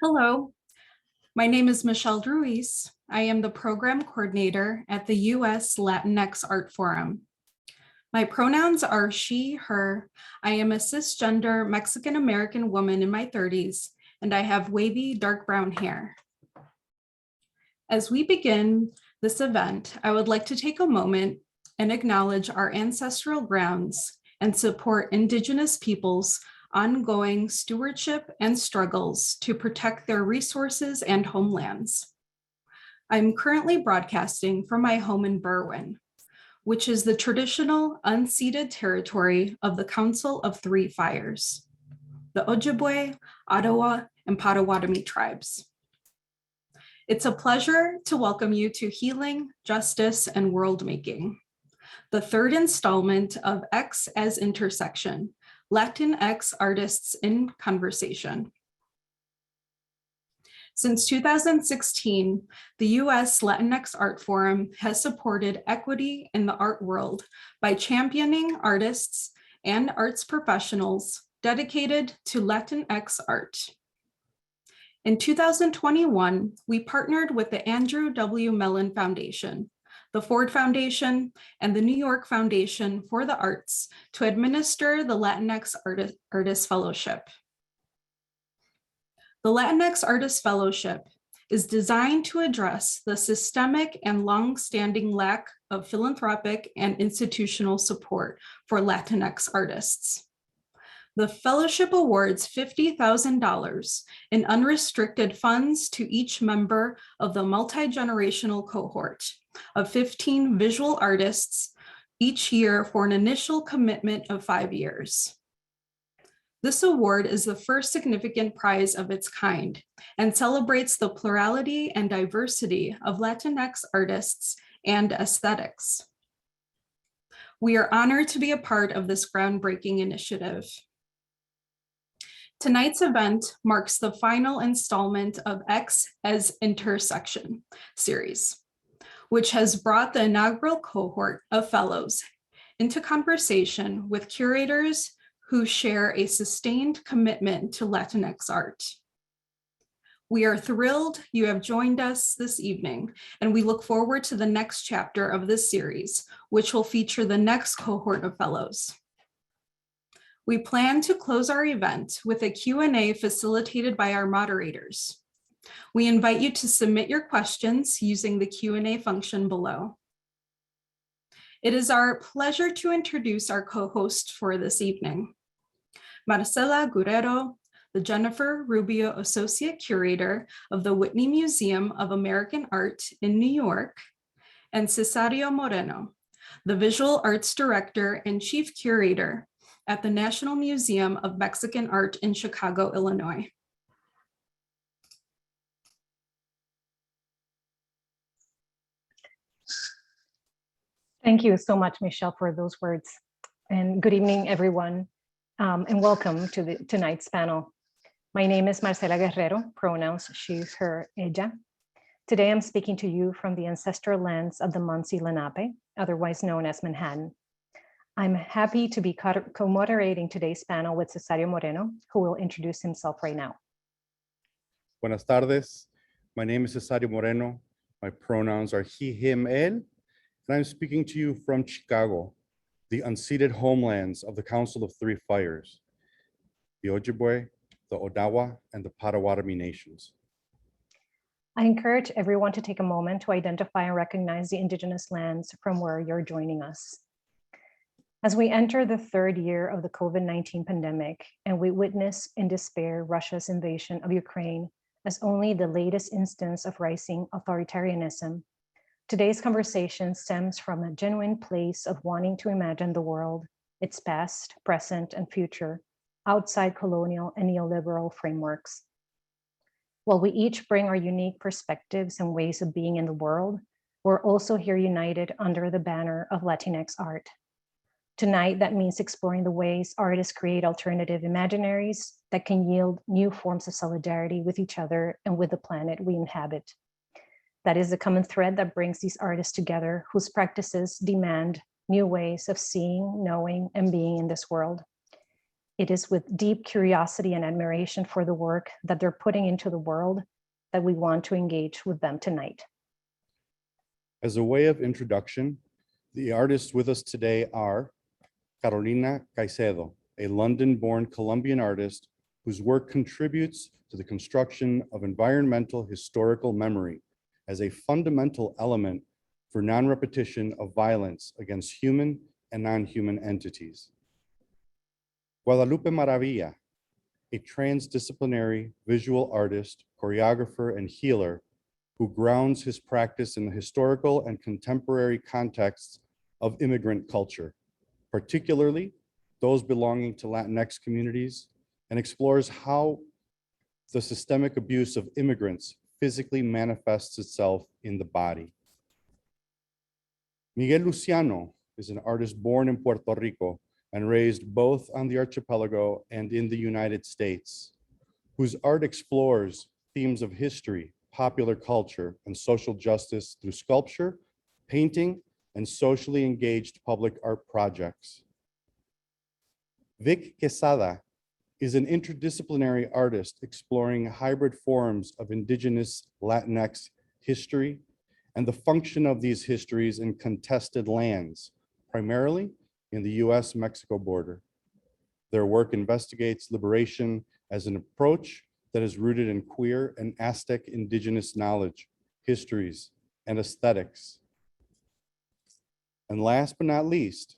Hello, my name is Michelle Ruiz. I am the program coordinator at the US Latinx Art Forum. My pronouns are she, her. I am a cisgender Mexican-American woman in my 30s, and I have wavy dark brown hair. As we begin this event, I would like to take a moment and acknowledge our ancestral grounds and support Indigenous peoples' ongoing stewardship and struggles to protect their resources and homelands. I'm currently broadcasting from my home in Berwyn, which is the traditional unceded territory of the Council of Three Fires, the Ojibwe, Ottawa, and Potawatomi tribes. It's a pleasure to welcome you to Healing, Justice, and World Making, the third installment of X as Intersection, Latinx Artists in Conversation. Since 2016, the US Latinx Art Forum has supported equity in the art world by championing artists and arts professionals dedicated to Latinx art. In 2021, we partnered with the Andrew W. Mellon Foundation, the Ford Foundation, and the New York Foundation for the Arts to administer the Latinx Artist Fellowship. The Latinx Artist Fellowship is designed to address the systemic and long-standing lack of philanthropic and institutional support for Latinx artists. The fellowship awards $50,000 in unrestricted funds to each member of the multi-generational cohort of 15 visual artists each year for an initial commitment of 5 years. This award is the first significant prize of its kind and celebrates the plurality and diversity of Latinx artists and aesthetics. We are honored to be a part of this groundbreaking initiative. Tonight's event marks the final installment of X as Intersection series, which has brought the inaugural cohort of fellows into conversation with curators who share a sustained commitment to Latinx art. We are thrilled you have joined us this evening, and we look forward to the next chapter of this series, which will feature the next cohort of fellows. We plan to close our event with a Q&A facilitated by our moderators. We invite you to submit your questions using the Q&A function below. It is our pleasure to introduce our co-host for this evening. Marcela Guerrero, the Jennifer Rubio Associate Curator of the Whitney Museum of American Art in New York, and Cesario Moreno, the Visual Arts Director and Chief Curator at the National Museum of Mexican Art in Chicago, Illinois. Thank you so much, Michelle, for those words. And good evening, everyone, and welcome to tonight's panel. My name is Marcela Guerrero, pronouns she, her, ella. Today, I'm speaking to you from the ancestral lands of the Munsee Lenape, otherwise known as Manhattan. I'm happy to be co-moderating today's panel with Cesario Moreno, who will introduce himself right now. Buenas tardes. My name is Cesario Moreno. My pronouns are he, him, él, and I'm speaking to you from Chicago, the unceded homelands of the Council of Three Fires, the Ojibwe, the Odawa, and the Potawatomi nations. I encourage everyone to take a moment to identify and recognize the indigenous lands from where you're joining us. As we enter the third year of the COVID-19 pandemic, and we witness in despair Russia's invasion of Ukraine as only the latest instance of rising authoritarianism, today's conversation stems from a genuine place of wanting to imagine the world, its past, present, and future, outside colonial and neoliberal frameworks. While we each bring our unique perspectives and ways of being in the world, we're also here united under the banner of Latinx art. Tonight, that means exploring the ways artists create alternative imaginaries that can yield new forms of solidarity with each other and with the planet we inhabit. That is the common thread that brings these artists together, whose practices demand new ways of seeing, knowing, and being in this world. It is with deep curiosity and admiration for the work that they're putting into the world that we want to engage with them tonight. As a way of introduction, the artists with us today are Carolina Caycedo, a London-born Colombian artist whose work contributes to the construction of environmental historical memory as a fundamental element for non-repetition of violence against human and non-human entities. Guadalupe Maravilla, a transdisciplinary visual artist, choreographer, and healer who grounds his practice in the historical and contemporary contexts of immigrant culture, particularly those belonging to Latinx communities, and explores how the systemic abuse of immigrants physically manifests itself in the body. Miguel Luciano is an artist born in Puerto Rico and raised both on the archipelago and in the United States, whose art explores themes of history, popular culture, and social justice through sculpture, painting, and socially engaged public art projects. Vick Quezada is an interdisciplinary artist exploring hybrid forms of Indigenous Latinx history and the function of these histories in contested lands, primarily in the US-Mexico border. Their work investigates liberation as an approach that is rooted in queer and Aztec Indigenous knowledge, histories, and aesthetics. And last but not least,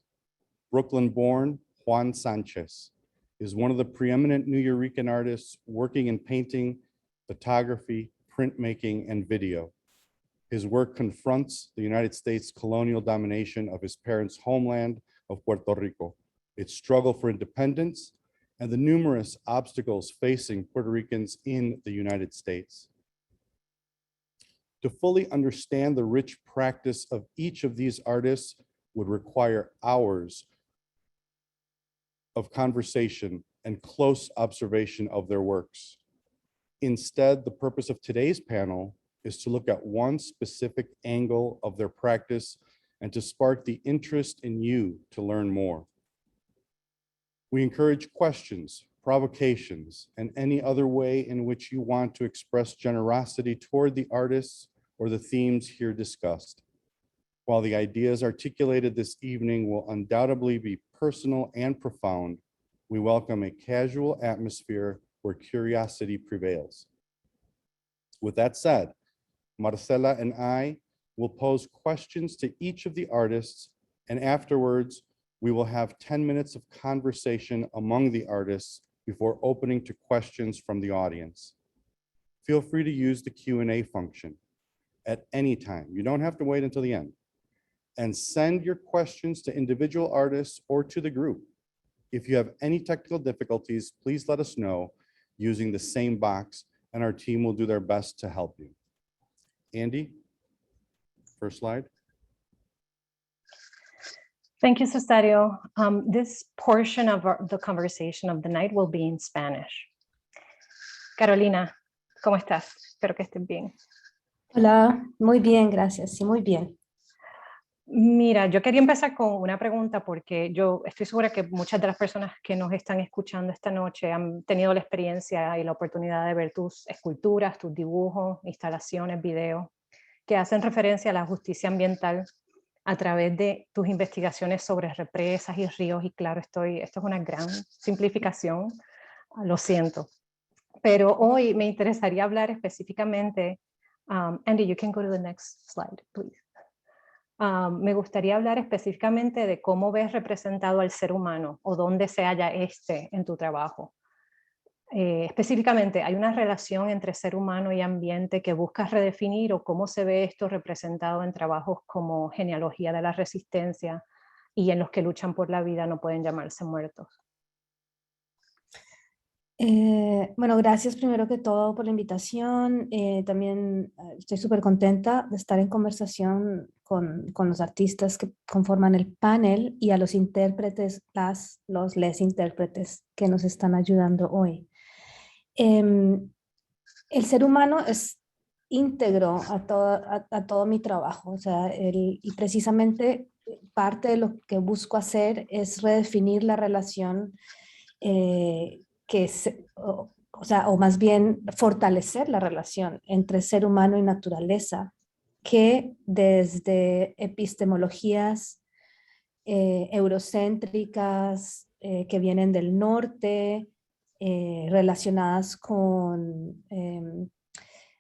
Brooklyn-born Juan Sánchez is one of the preeminent Nuyorican artists working in painting, photography, printmaking, and video. His work confronts the United States colonial domination of his parents' homeland of Puerto Rico, its struggle for independence, and the numerous obstacles facing Puerto Ricans in the United States. To fully understand the rich practice of each of these artists would require hours of conversation and close observation of their works. Instead, the purpose of today's panel is to look at one specific angle of their practice and to spark the interest in you to learn more. We encourage questions, provocations, and any other way in which you want to express generosity toward the artists or the themes here discussed. While the ideas articulated this evening will undoubtedly be personal and profound, we welcome a casual atmosphere where curiosity prevails. With that said, Marcela and I will pose questions to each of the artists, and afterwards, we will have 10 minutes of conversation among the artists before opening to questions from the audience. Feel free to use the Q&A function at any time. You don't have to wait until the end. And send your questions to individual artists or to the group. If you have any technical difficulties, please let us know using the same box, and our team will do their best to help you. Andy, first slide. Thank you, Cesario. This portion of the conversation of the night will be in Spanish. Carolina, ¿cómo estás? Espero que estés bien. Hola, muy bien, gracias. Sí, muy bien. Mira, yo quería empezar con una pregunta porque yo estoy segura que muchas de las personas que nos están escuchando esta noche han tenido la experiencia y la oportunidad de ver tus esculturas, tus dibujos, instalaciones, videos, que hacen referencia a la justicia ambiental a través de tus investigaciones sobre represas y ríos. Y claro, esto es una gran simplificación, lo siento. Pero hoy me interesaría hablar específicamente, Andy, you can go to the next slide, please. Me gustaría hablar específicamente de cómo ves representado al ser humano o dónde se halla en tu trabajo. Específicamente, ¿hay una relación entre ser humano y ambiente que buscas redefinir o cómo se ve esto representado en trabajos como genealogía de la resistencia y en los que luchan por la vida no pueden llamarse muertos? Bueno, gracias primero que todo por la invitación. También estoy súper contenta de estar en conversación con los artistas que conforman el panel y a los intérpretes, les intérpretes que nos están ayudando hoy. El ser humano es íntegro a todo mi trabajo, o sea, y precisamente parte de lo que busco hacer es redefinir la relación o más bien fortalecer la relación entre ser humano y naturaleza, que desde epistemologías eurocéntricas que vienen del norte, relacionadas con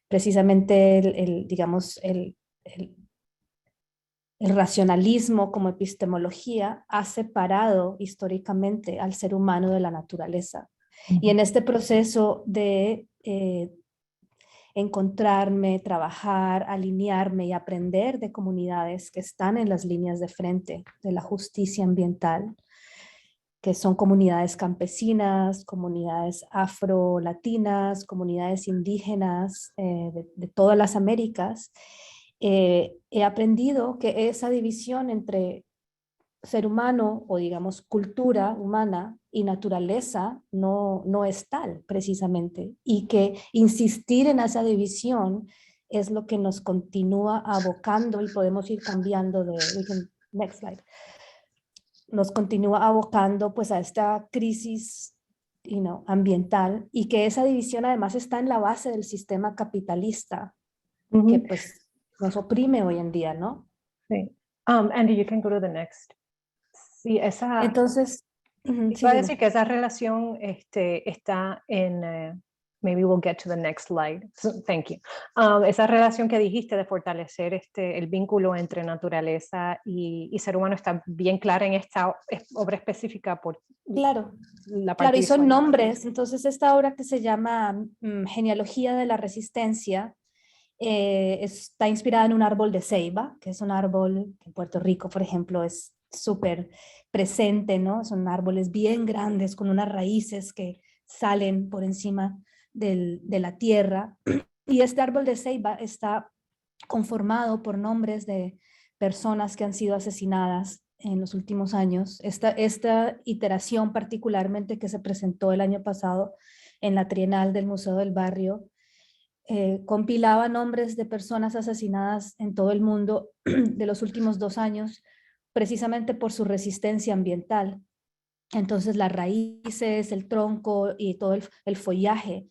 precisamente el racionalismo como epistemología, ha separado históricamente al ser humano de la naturaleza. Y en este proceso de encontrarme, trabajar, alinearme y aprender de comunidades que están en las líneas de frente de la justicia ambiental, que son comunidades campesinas, comunidades afro-latinas, comunidades indígenas de todas las Américas, he aprendido que esa división entre ser humano o digamos cultura humana y naturaleza no es tal precisamente, y que insistir en esa división es lo que nos continúa abocando, y podemos ir cambiando next slide, nos continúa abocando pues a esta crisis ambiental, y que esa división además está en la base del sistema capitalista que pues nos oprime hoy en día, ¿no? Sí. Andy, you can go to the next. Sí, Entonces, iba a decir que esa relación está en, maybe we'll get to the next slide. So, thank you. Esa relación que dijiste de fortalecer el vínculo entre naturaleza y ser humano está bien clara en esta obra específica por claro, la parte claro, y son visual. nombres. Entonces esta obra que se llama Genealogía de la Resistencia está inspirada en un árbol de ceiba, que es un árbol que en Puerto Rico, por ejemplo, es súper presente, ¿no? Son árboles bien grandes con unas raíces que salen por encima de la tierra. Y este árbol de ceiba está conformado por nombres de personas que han sido asesinadas en los últimos años. Esta iteración particularmente que se presentó el año pasado en la Trienal del Museo del Barrio, compilaba nombres de personas asesinadas en todo el mundo de los últimos 2 años, precisamente por su resistencia ambiental. Entonces las raíces, el tronco y todo el follaje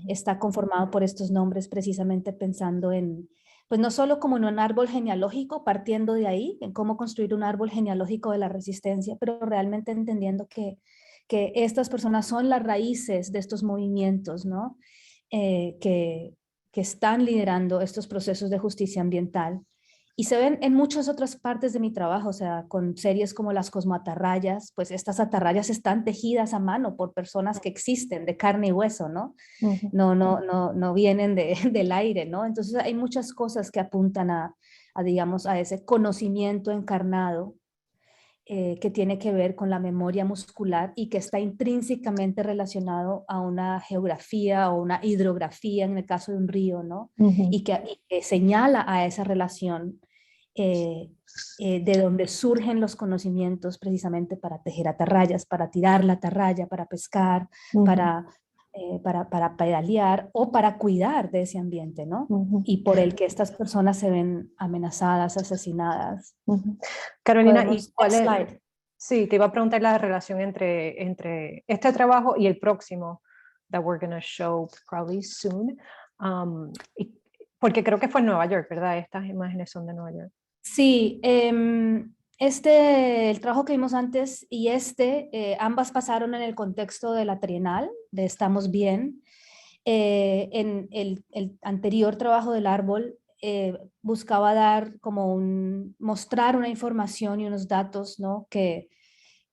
está conformado por estos nombres, precisamente pensando en, pues no solo como en un árbol genealógico, partiendo de ahí, en cómo construir un árbol genealógico de la resistencia, pero realmente entendiendo que estas personas son las raíces de estos movimientos, ¿no? Que están liderando estos procesos de justicia ambiental. Y se ven en muchas otras partes de mi trabajo, o sea, con series como Las Cosmoatarrayas, pues estas atarrayas están tejidas a mano por personas que existen, de carne y hueso, ¿no? No vienen del aire, ¿no? Entonces hay muchas cosas que apuntan digamos, a ese conocimiento encarnado que tiene que ver con la memoria muscular y que está intrínsecamente relacionado a una geografía o una hidrografía, en el caso de un río, ¿no? Y que señala a esa relación de donde surgen los conocimientos precisamente para tejer atarrayas, para tirar la atarraya, para pescar, para pedalear o para cuidar de ese ambiente, ¿no? Y por el que estas personas se ven amenazadas, asesinadas. Carolina, ¿y cuál es? Sí, te iba a preguntar la relación entre este trabajo y el próximo that we're going to show probably soon. Porque creo que fue en Nueva York, ¿verdad? Estas imágenes son de Nueva York. Sí, el trabajo que vimos antes y ambas pasaron en el contexto de la Trienal, de Estamos Bien. En el anterior trabajo del árbol buscaba mostrar una información y unos datos, ¿no? que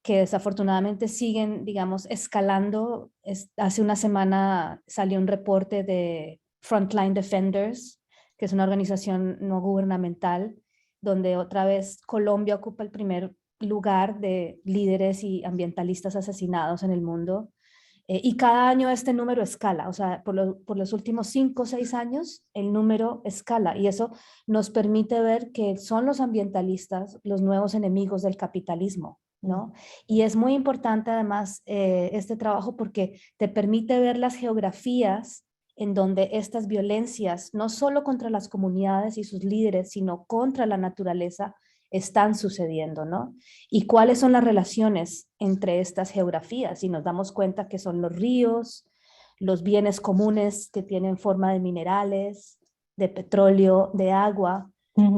desafortunadamente siguen, digamos, escalando. Hace una semana salió un reporte de Frontline Defenders, que es una organización no gubernamental, donde otra vez Colombia ocupa el primer lugar de líderes y ambientalistas asesinados en el mundo. Y cada año este número escala, o sea, por los últimos 5 o 6 años el número escala, y eso nos permite ver que son los ambientalistas los nuevos enemigos del capitalismo, ¿no? Y es muy importante además este trabajo porque te permite ver las geografías en donde estas violencias, no solo contra las comunidades y sus líderes, sino contra la naturaleza, están sucediendo, ¿no? Y cuáles son las relaciones entre estas geografías. Y nos damos cuenta que son los ríos, los bienes comunes que tienen forma de minerales, de petróleo, de agua,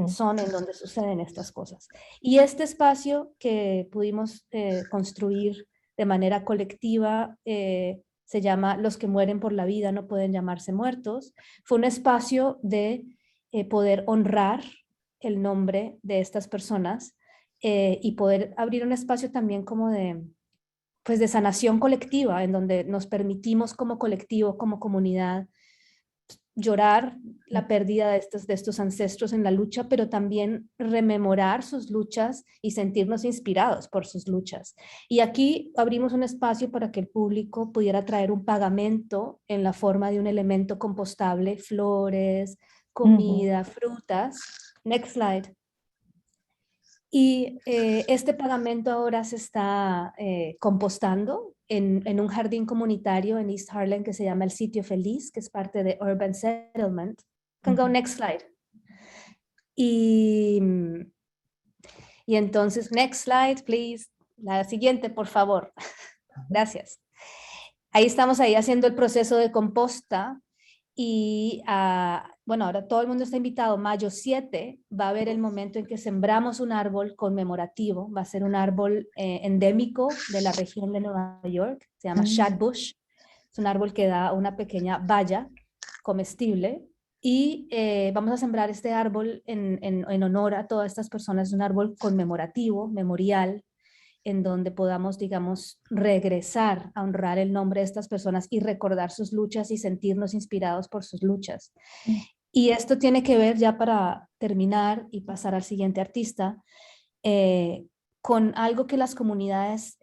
son en donde suceden estas cosas. Y este espacio que pudimos construir de manera colectiva se llama Los que mueren por la vida no pueden llamarse muertos. Fue un espacio de poder honrar el nombre de estas personas y poder abrir un espacio también como pues de sanación colectiva, en donde nos permitimos como colectivo, como comunidad, llorar la pérdida de estos ancestros en la lucha, pero también rememorar sus luchas y sentirnos inspirados por sus luchas. Y aquí abrimos un espacio para que el público pudiera traer un pagamento en la forma de un elemento compostable, flores, comida, frutas. Next slide. Y este pagamento ahora se está compostando en un jardín comunitario en East Harlem que se llama el Sitio Feliz, que es parte de Urban Settlement. Can go next slide. Y entonces, next slide, please. La siguiente, por favor. Gracias. Ahí estamos ahí haciendo el proceso de composta. Y bueno, ahora todo el mundo está invitado. Mayo 7 va a haber el momento en que sembramos un árbol conmemorativo. Va a ser un árbol endémico de la región de Nueva York. Se llama shadbush. Es un árbol que da una pequeña baya comestible. Y vamos a sembrar este árbol en honor a todas estas personas. Es un árbol conmemorativo, memorial, en donde podamos, digamos, regresar a honrar el nombre de estas personas y recordar sus luchas y sentirnos inspirados por sus luchas. Y esto tiene que ver, ya para terminar y pasar al siguiente artista, con algo que las comunidades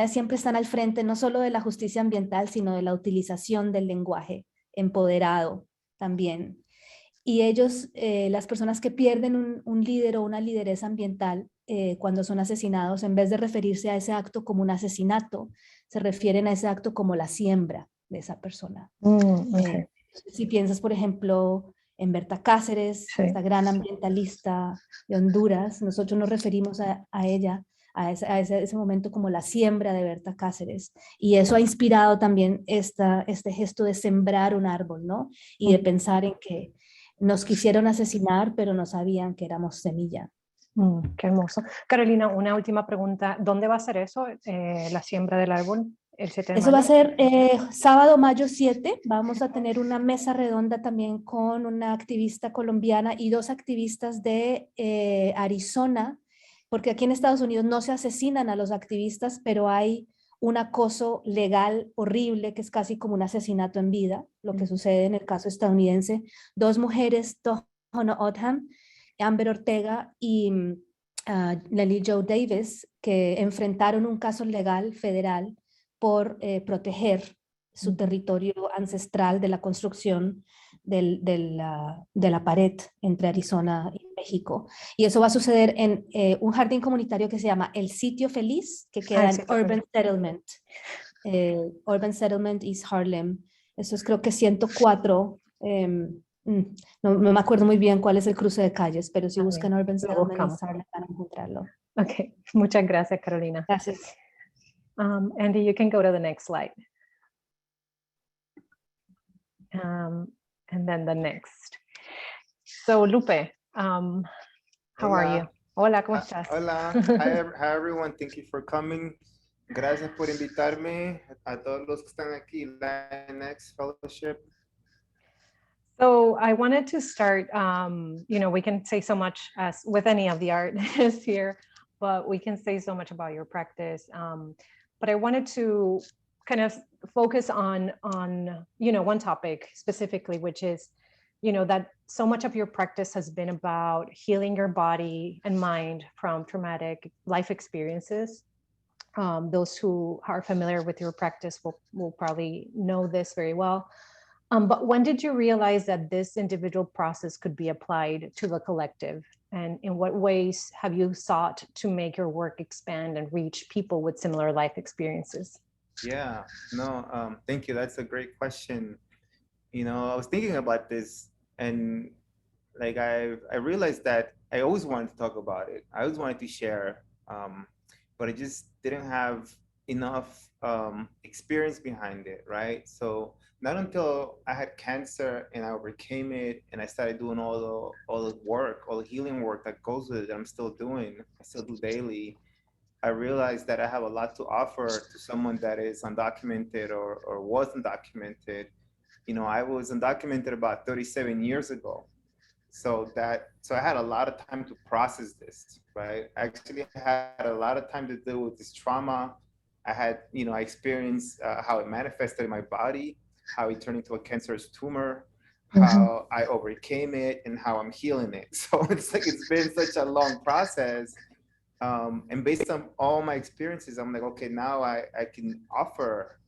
siempre están al frente, no solo de la justicia ambiental, sino de la utilización del lenguaje empoderado también. Y ellos, las personas que pierden un líder o una lideresa ambiental cuando son asesinados, en vez de referirse a ese acto como un asesinato, se refieren a ese acto como la siembra de esa persona. Okay. Si piensas, por ejemplo, en Berta Cáceres, Sí. esta gran ambientalista de Honduras, nosotros nos referimos a ella, a ese momento como la siembra de Berta Cáceres. Y eso ha inspirado también este gesto de sembrar un árbol, ¿no? Y de pensar en que nos quisieron asesinar, pero no sabían que éramos semilla. Qué hermoso. Carolina, una última pregunta. ¿Dónde va a ser eso, la siembra del árbol? El 7 de Eso va a mayo? ser sábado, mayo 7. Vamos a tener una mesa redonda también con una activista colombiana y 2 activistas de Arizona, porque aquí en Estados Unidos no se asesinan a los activistas, pero hay un acoso legal horrible que es casi como un asesinato en vida, lo que sucede en el caso estadounidense. 2 mujeres, Tohono O'odham, Amber Ortega y Lily Jo Davis, que enfrentaron un caso legal federal por proteger su territorio ancestral de la construcción de la pared entre Arizona y México. Y eso va a suceder en un jardín comunitario que se llama El Sitio Feliz, que queda en Urban Settlement. Urban Settlement East Harlem. Eso es creo que 104. No me acuerdo muy bien cuál es el cruce de calles, pero si buscan Urban Settlement East Harlem van a encontrarlo. Ok, muchas gracias, Carolina. Gracias. Andy, you can go to the next slide. And then the next. So, Lupe, how are you? Hola, ¿cómo estás? Hola, hi everyone, thank you for coming. Gracias por invitarme a todos los que están aquí, Latinx Fellowship. So I wanted to start, we can say so much as with any of the artists here, but we can say so much about your practice. But I wanted to kind of focus on one topic specifically, which is, that so much of your practice has been about healing your body and mind from traumatic life experiences. Those who are familiar with your practice will probably know this very well. But when did you realize that this individual process could be applied to the collective? And in what ways have you sought to make your work expand and reach people with similar life experiences? Yeah, no, thank you. That's a great question. I was thinking about this, and like I realized that I always wanted to talk about it. I always wanted to share, but I just didn't have enough experience behind it, right? So not until I had cancer and I overcame it and I started doing all the work, all the healing work that goes with it, that I'm still doing, I still do daily. I realized that I have a lot to offer to someone that is undocumented or was undocumented. You know, I was undocumented about 37 years ago. So I had a lot of time to process this, right? I actually had a lot of time to deal with this trauma. I experienced how it manifested in my body, how it turned into a cancerous tumor, how I overcame it, and how I'm healing it. So it's like it's been such a long process. And based on all my experiences, I'm like, okay, now I can offer,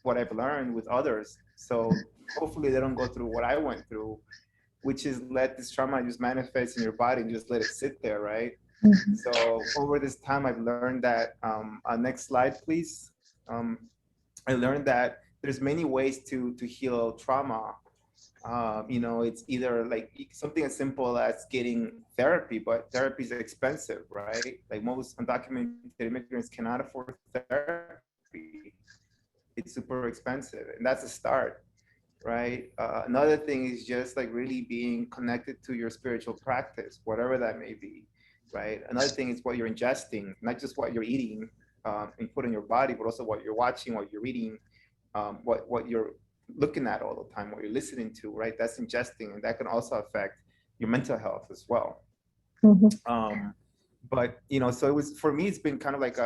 what I've learned with others. So hopefully they don't go through what I went through, which is let this trauma just manifest in your body and just let it sit there, right? So over this time, I've learned that, next slide, please. I learned that there's many ways to heal trauma. It's either like something as simple as getting therapy, but therapy is expensive, right? Like most undocumented immigrants cannot afford therapy. It's super expensive, and that's a start, right? Another thing is just like really being connected to your spiritual practice, whatever that may be, right? Another thing is what you're ingesting, not just what you're eating and put in your body, but also what you're watching, what you're reading, what you're looking at all the time, what you're listening to, right? That's ingesting, and that can also affect your mental health as well. But so it was, for me, it's been kind of like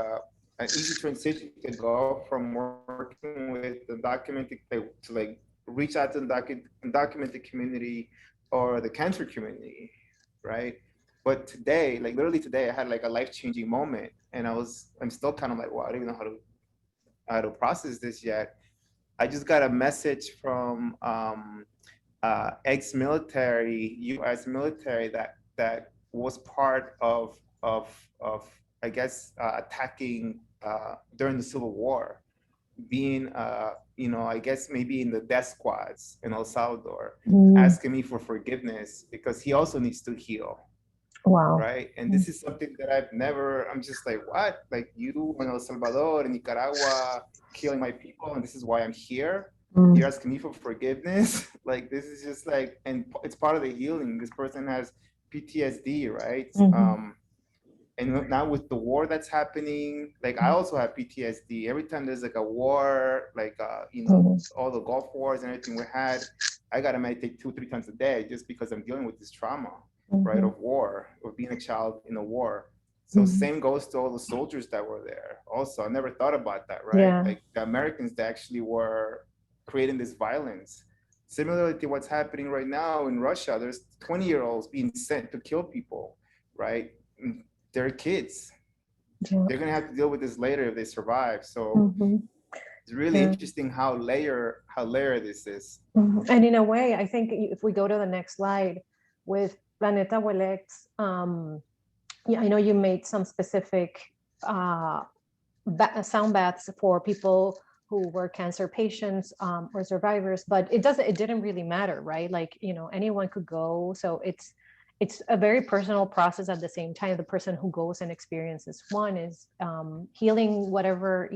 an easy transition to go from working with the documented to like reach out to the undocumented community or the cancer community, right? But today, like literally today, I had like a life-changing moment, and I'm still kind of like, well, I don't even know how to process this yet. I just got a message from ex-military, U.S. military that was part of I guess attacking during the Civil War, being I guess maybe in the death squads in El Salvador, asking me for forgiveness because he also needs to heal. Wow. Right. And this is something that I'm just like, what? Like you in El Salvador, in Nicaragua, killing my people, and this is why I'm here. You're asking me for forgiveness. Like, this is just like, and it's part of the healing. This person has PTSD, right? And now with the war that's happening, like I also have PTSD. Every time there's like a war, like, all the Gulf wars and everything we had, I got to meditate 2-3 times a day just because I'm dealing with this trauma, right? Of war, of being a child in a war. So same goes to all the soldiers that were there. Also, I never thought about that, right? Yeah. Like the Americans that actually were creating this violence. Similarly to what's happening right now in Russia, there's 20-year-olds being sent to kill people, right? They're kids. Yeah. They're gonna have to deal with this later if they survive. So it's really interesting how layer this is. And in a way, I think if we go to the next slide with Planeta Welex, I know you made some specific sound baths for people who were cancer patients or survivors, but it didn't really matter, right? Like, anyone could go. So it's a very personal process. At the same time, the person who goes and experiences one is healing whatever,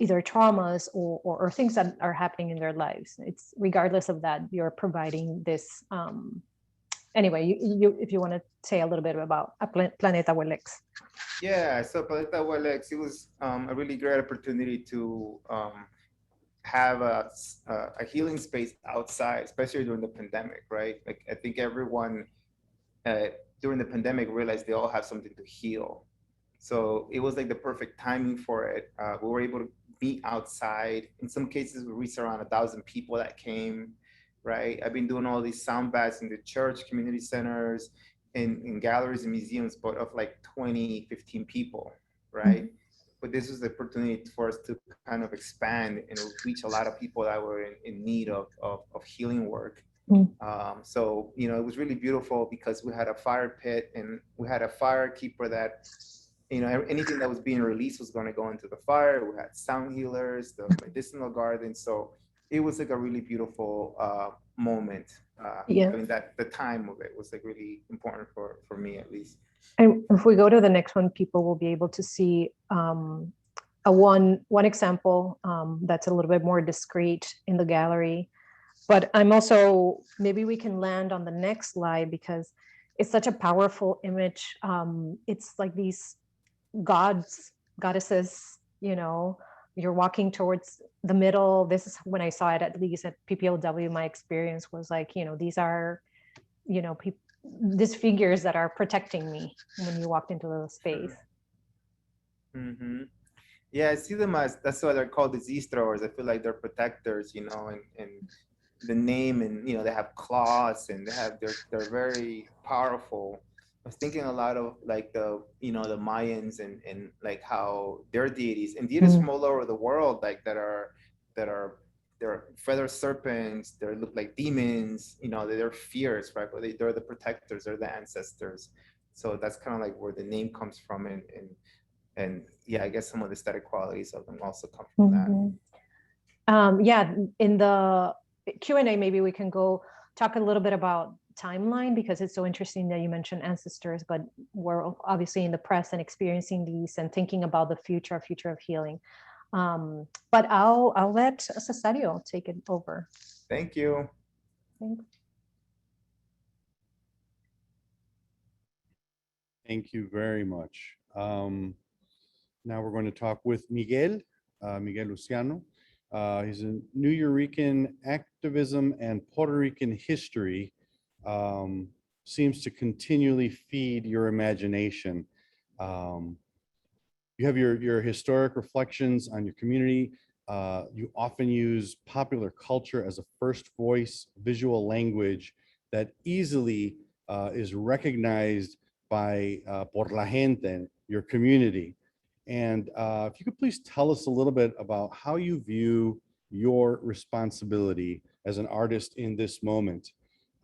either traumas or things that are happening in their lives. It's regardless of that, you're providing this. Anyway, you if you want to say a little bit about Planeta Welex. Yeah, so Planeta Welex, it was a really great opportunity to have a healing space outside, especially during the pandemic, right? Like I think everyone during the pandemic realized they all have something to heal. So it was like the perfect timing for it. We were able to meet outside. In some cases, we reached around 1,000 people that came, right? I've been doing all these sound baths in the church, community centers, in galleries and museums, but of like 20, 15 people, right? But this was the opportunity for us to kind of expand and reach a lot of people that were in need of healing work. So, it was really beautiful because we had a fire pit and we had a firekeeper that, anything that was being released was going to go into the fire. We had sound healers, the medicinal garden. So it was like a really beautiful moment. Yeah. I mean, that the time of it was like really important for me, at least. And if we go to the next one, people will be able to see one example that's a little bit more discreet in the gallery. But I'm also, maybe we can land on the next slide because it's such a powerful image. It's like these goddesses, you know, you're walking towards the middle. This is when I saw it, at least at PPLW, my experience was like, you know, these are, you know, these figures that are protecting me when you walked into the space. Mm-hmm. Yeah, I see them as, that's why they're called disease throwers. I feel like they're protectors, you know, and the name, and, you know, they have claws and they're very powerful. I was thinking a lot of like the, you know, the Mayans and like how their deities and deities from all over the world, like they're feather serpents, they look like demons, you know, they're fierce, right? But they're the protectors, they're the ancestors. So that's kind of like where the name comes from, and yeah, I guess some of the aesthetic qualities of them also come from that. Yeah, in the Q&A, maybe we can go talk a little bit about timeline, because it's so interesting that you mentioned ancestors, but we're obviously in the press and experiencing these and thinking about the future of healing. But I'll let Cesario take it over. Thank you. Thanks. Thank you very much. Now we're going to talk with Miguel Luciano. He's a Nuyorican activism and Puerto Rican history. Seems to continually feed your imagination. You have your historic reflections on your community. You often use popular culture as a first voice visual language that easily is recognized by por la gente, your community. And if you could please tell us a little bit about how you view your responsibility as an artist in this moment.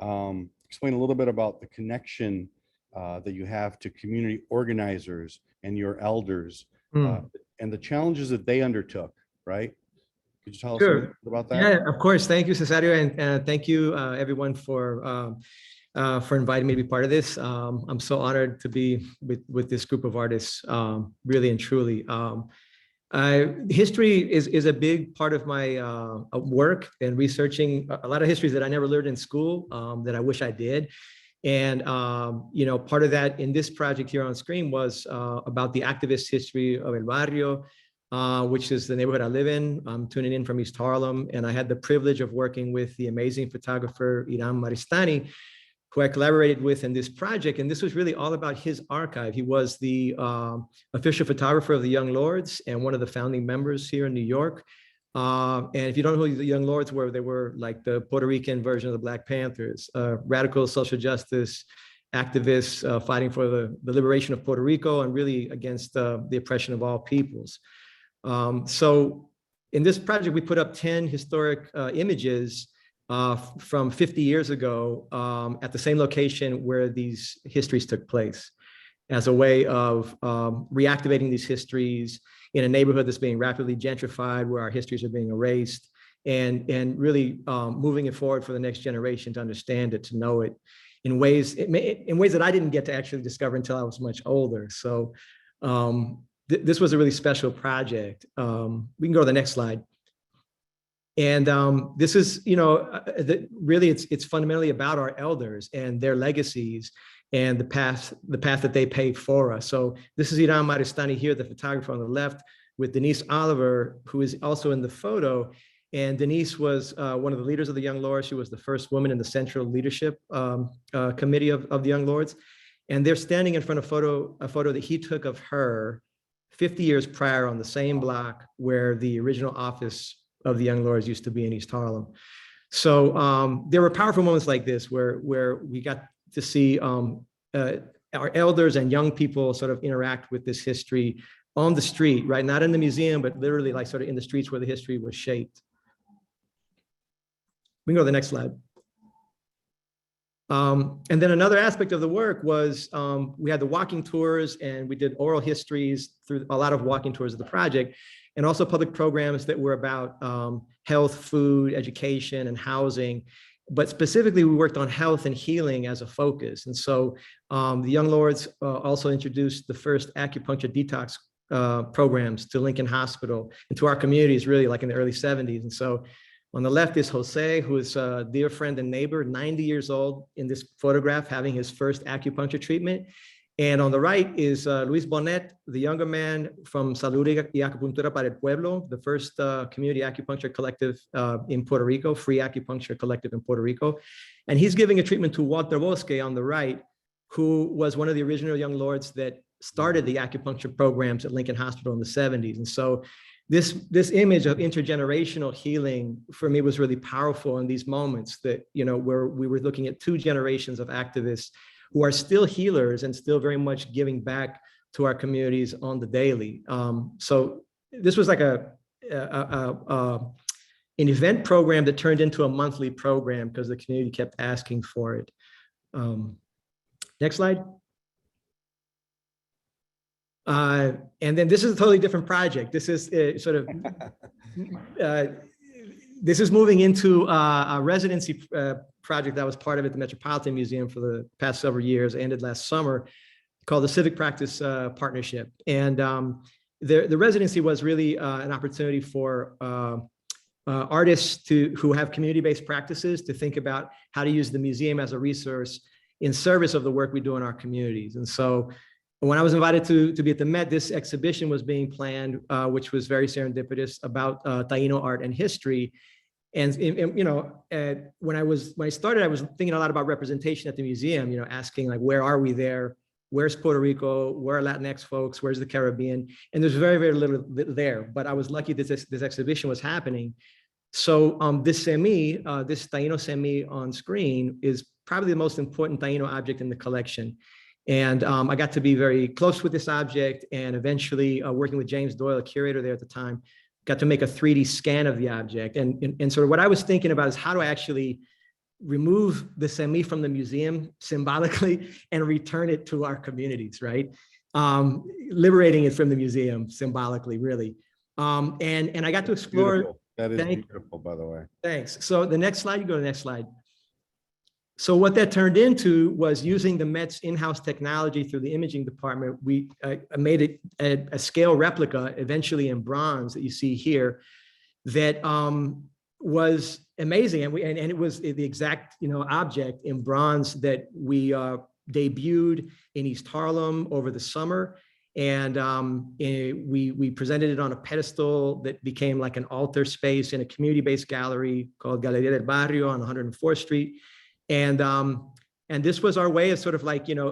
Explain a little bit about the connection that you have to community organizers and your elders and the challenges that they undertook, right? Could you tell us a little bit about that? Yeah, of course. Thank you, Cesario, and thank you everyone for inviting me to be part of this. I'm so honored to be with this group of artists, really and truly. History is a big part of my work and researching a lot of histories that I never learned in school that I wish I did. And, you know, part of that in this project here on screen was about the activist history of El Barrio, which is the neighborhood I live in. I'm tuning in from East Harlem, and I had the privilege of working with the amazing photographer Iram Maristani, who I collaborated with in this project. And this was really all about his archive. He was the official photographer of the Young Lords and one of the founding members here in New York. And if you don't know who the Young Lords were, they were like the Puerto Rican version of the Black Panthers, radical social justice activists fighting for the liberation of Puerto Rico and really against the oppression of all peoples. So in this project, we put up 10 historic images from 50 years ago at the same location where these histories took place, as a way of reactivating these histories in a neighborhood that's being rapidly gentrified, where our histories are being erased, and really moving it forward for the next generation to understand it, to know it in ways that I didn't get to actually discover until I was much older. So this was a really special project. We can go to the next slide. And this is, you know, really it's fundamentally about our elders and their legacies and the path that they paved for us. So this is Iram Maristani here, the photographer on the left, with Denise Oliver, who is also in the photo. And Denise was one of the leaders of the Young Lords. She was the first woman in the central leadership committee of the Young Lords. And they're standing in front of a photo that he took of her 50 years prior on the same block where the original office of the Young Lords used to be in East Harlem. So there were powerful moments like this where we got to see our elders and young people sort of interact with this history on the street, right? Not in the museum, but literally like sort of in the streets where the history was shaped. We can go to the next slide. And then another aspect of the work was we had the walking tours, and we did oral histories through a lot of walking tours of the project, and also public programs that were about health, food, education, and housing. But specifically, we worked on health and healing as a focus. And so the Young Lords also introduced the first acupuncture detox programs to Lincoln Hospital and to our communities, really like in the early 70s. And so on the left is Jose, who is a dear friend and neighbor, 90 years old in this photograph, having his first acupuncture treatment. And on the right is Luis Bonet, the younger man from Salud y Acupuntura para el Pueblo, the first community acupuncture collective in Puerto Rico, free acupuncture collective in Puerto Rico. And he's giving a treatment to Walter Bosque on the right, who was one of the original Young Lords that started the acupuncture programs at Lincoln Hospital in the 70s. And so this image of intergenerational healing for me was really powerful in these moments that, you know, where we were looking at two generations of activists who are still healers and still very much giving back to our communities on the daily. So this was like an event program that turned into a monthly program because the community kept asking for it. Next slide. And then this is a totally different project. This is sort of, this is moving into a residency project that was part of it, the Metropolitan Museum for the past several years, ended last summer, called the Civic Practice Partnership. And the residency was really an opportunity for artists who have community-based practices to think about how to use the museum as a resource in service of the work we do in our communities. And so when I was invited to be at the Met, this exhibition was being planned, which was very serendipitous, about Taino art and history. And you know, when I started, I was thinking a lot about representation at the museum, you know, asking like, where are we there? Where's Puerto Rico? Where are Latinx folks? Where's the Caribbean? And there's very, very little there, but I was lucky that this exhibition was happening. So this semi, this Taino semi on screen is probably the most important Taino object in the collection. And I got to be very close with this object, and eventually working with James Doyle, a curator there at the time, got to make a 3D scan of the object. And sort of what I was thinking about is how do I actually remove the semi from the museum symbolically and return it to our communities, right? Liberating it from the museum symbolically, really. And I got to explore. Beautiful. That is beautiful, by the way. Thanks. So the next slide, you go to the next slide. So what that turned into was using the Met's in-house technology through the imaging department. We made it a scale replica, eventually in bronze, that you see here, that was amazing. And it was the exact, you know, object in bronze that we debuted in East Harlem over the summer. And we presented it on a pedestal that became like an altar space in a community-based gallery called Galería del Barrio on 104th Street. And this was our way of sort of like, you know,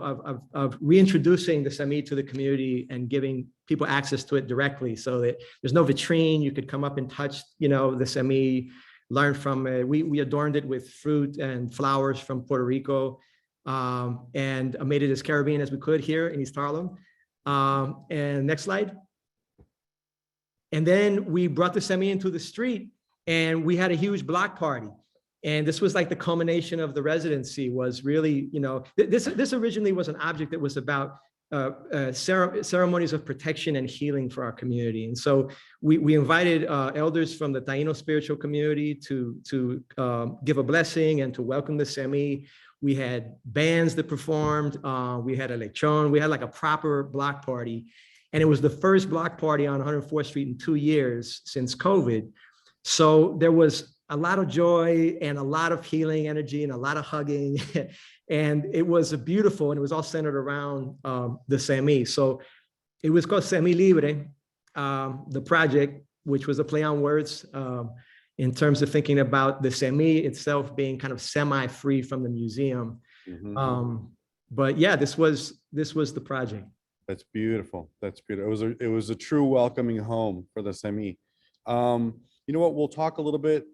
of reintroducing the Sami to the community and giving people access to it directly, so that there's no vitrine. You could come up and touch, you know, the Sami, learn from it. We adorned it with fruit and flowers from Puerto Rico, and made it as Caribbean as we could here in East Harlem. And next slide. And then we brought the Sami into the street, and we had a huge block party. And this was like the culmination of the residency, was really, you know, this originally was an object that was about ceremonies of protection and healing for our community. And so we invited elders from the Taino spiritual community to give a blessing and to welcome the Semi. We had bands that performed, we had a lechon, we had like a proper block party. And it was the first block party on 104th Street in 2 years since COVID. So there was a lot of joy and a lot of healing energy and a lot of hugging. And it was beautiful, and it was all centered around the Sami. So it was called Semi Libre, the project, which was a play on words in terms of thinking about the Sami itself being kind of semi-free from the museum. Mm-hmm. But yeah, this was the project. That's beautiful. That's beautiful. It was a true welcoming home for the Sami. You know what, we'll talk a little bit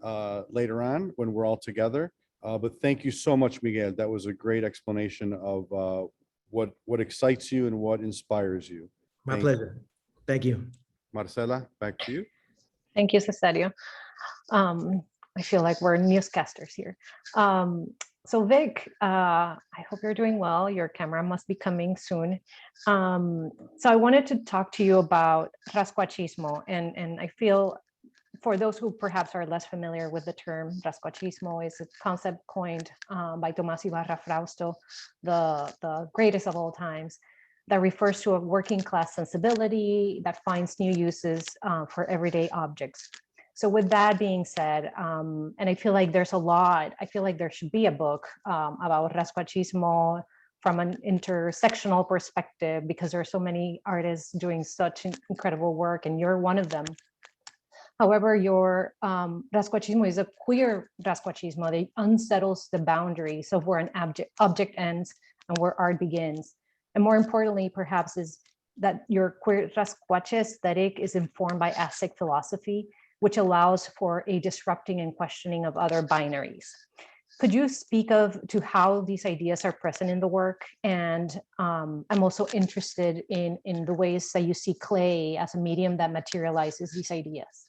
later on when we're all together, but thank you so much, Miguel. That was a great explanation of what excites you and what inspires you. My pleasure. Thank you. Marcela, back to you. Thank you, Cesario. I feel like we're newscasters here. So Vic, I hope you're doing well. Your camera must be coming soon. So I wanted to talk to you about rascuachismo, and I feel for those who perhaps are less familiar with the term, rascuachismo is a concept coined by Tomás Ibarra Frausto, the greatest of all times, that refers to a working class sensibility that finds new uses for everyday objects. So with that being said, and I feel like there's a lot, I feel like there should be a book about rascuachismo from an intersectional perspective, because there are so many artists doing such incredible work, and you're one of them. However, your rascuachismo is a queer rascuachismo that unsettles the boundaries of where an object ends and where art begins. And more importantly, perhaps, is that your queer rascuache aesthetic is informed by Aztec philosophy, which allows for a disrupting and questioning of other binaries. Could you speak to how these ideas are present in the work? And I'm also interested in the ways that you see clay as a medium that materializes these ideas.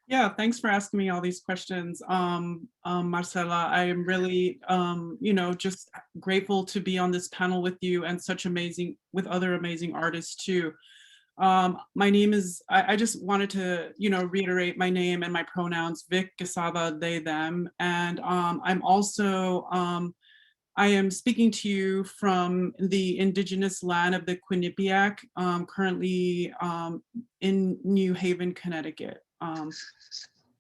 Yeah, thanks for asking me all these questions, Marcela. I am really, just grateful to be on this panel with you and with other amazing artists too. My name is, I just wanted to, reiterate my name and my pronouns, Vick, Quezada, they, them. And I'm also, I am speaking to you from the indigenous land of the Quinnipiac, currently in New Haven, Connecticut.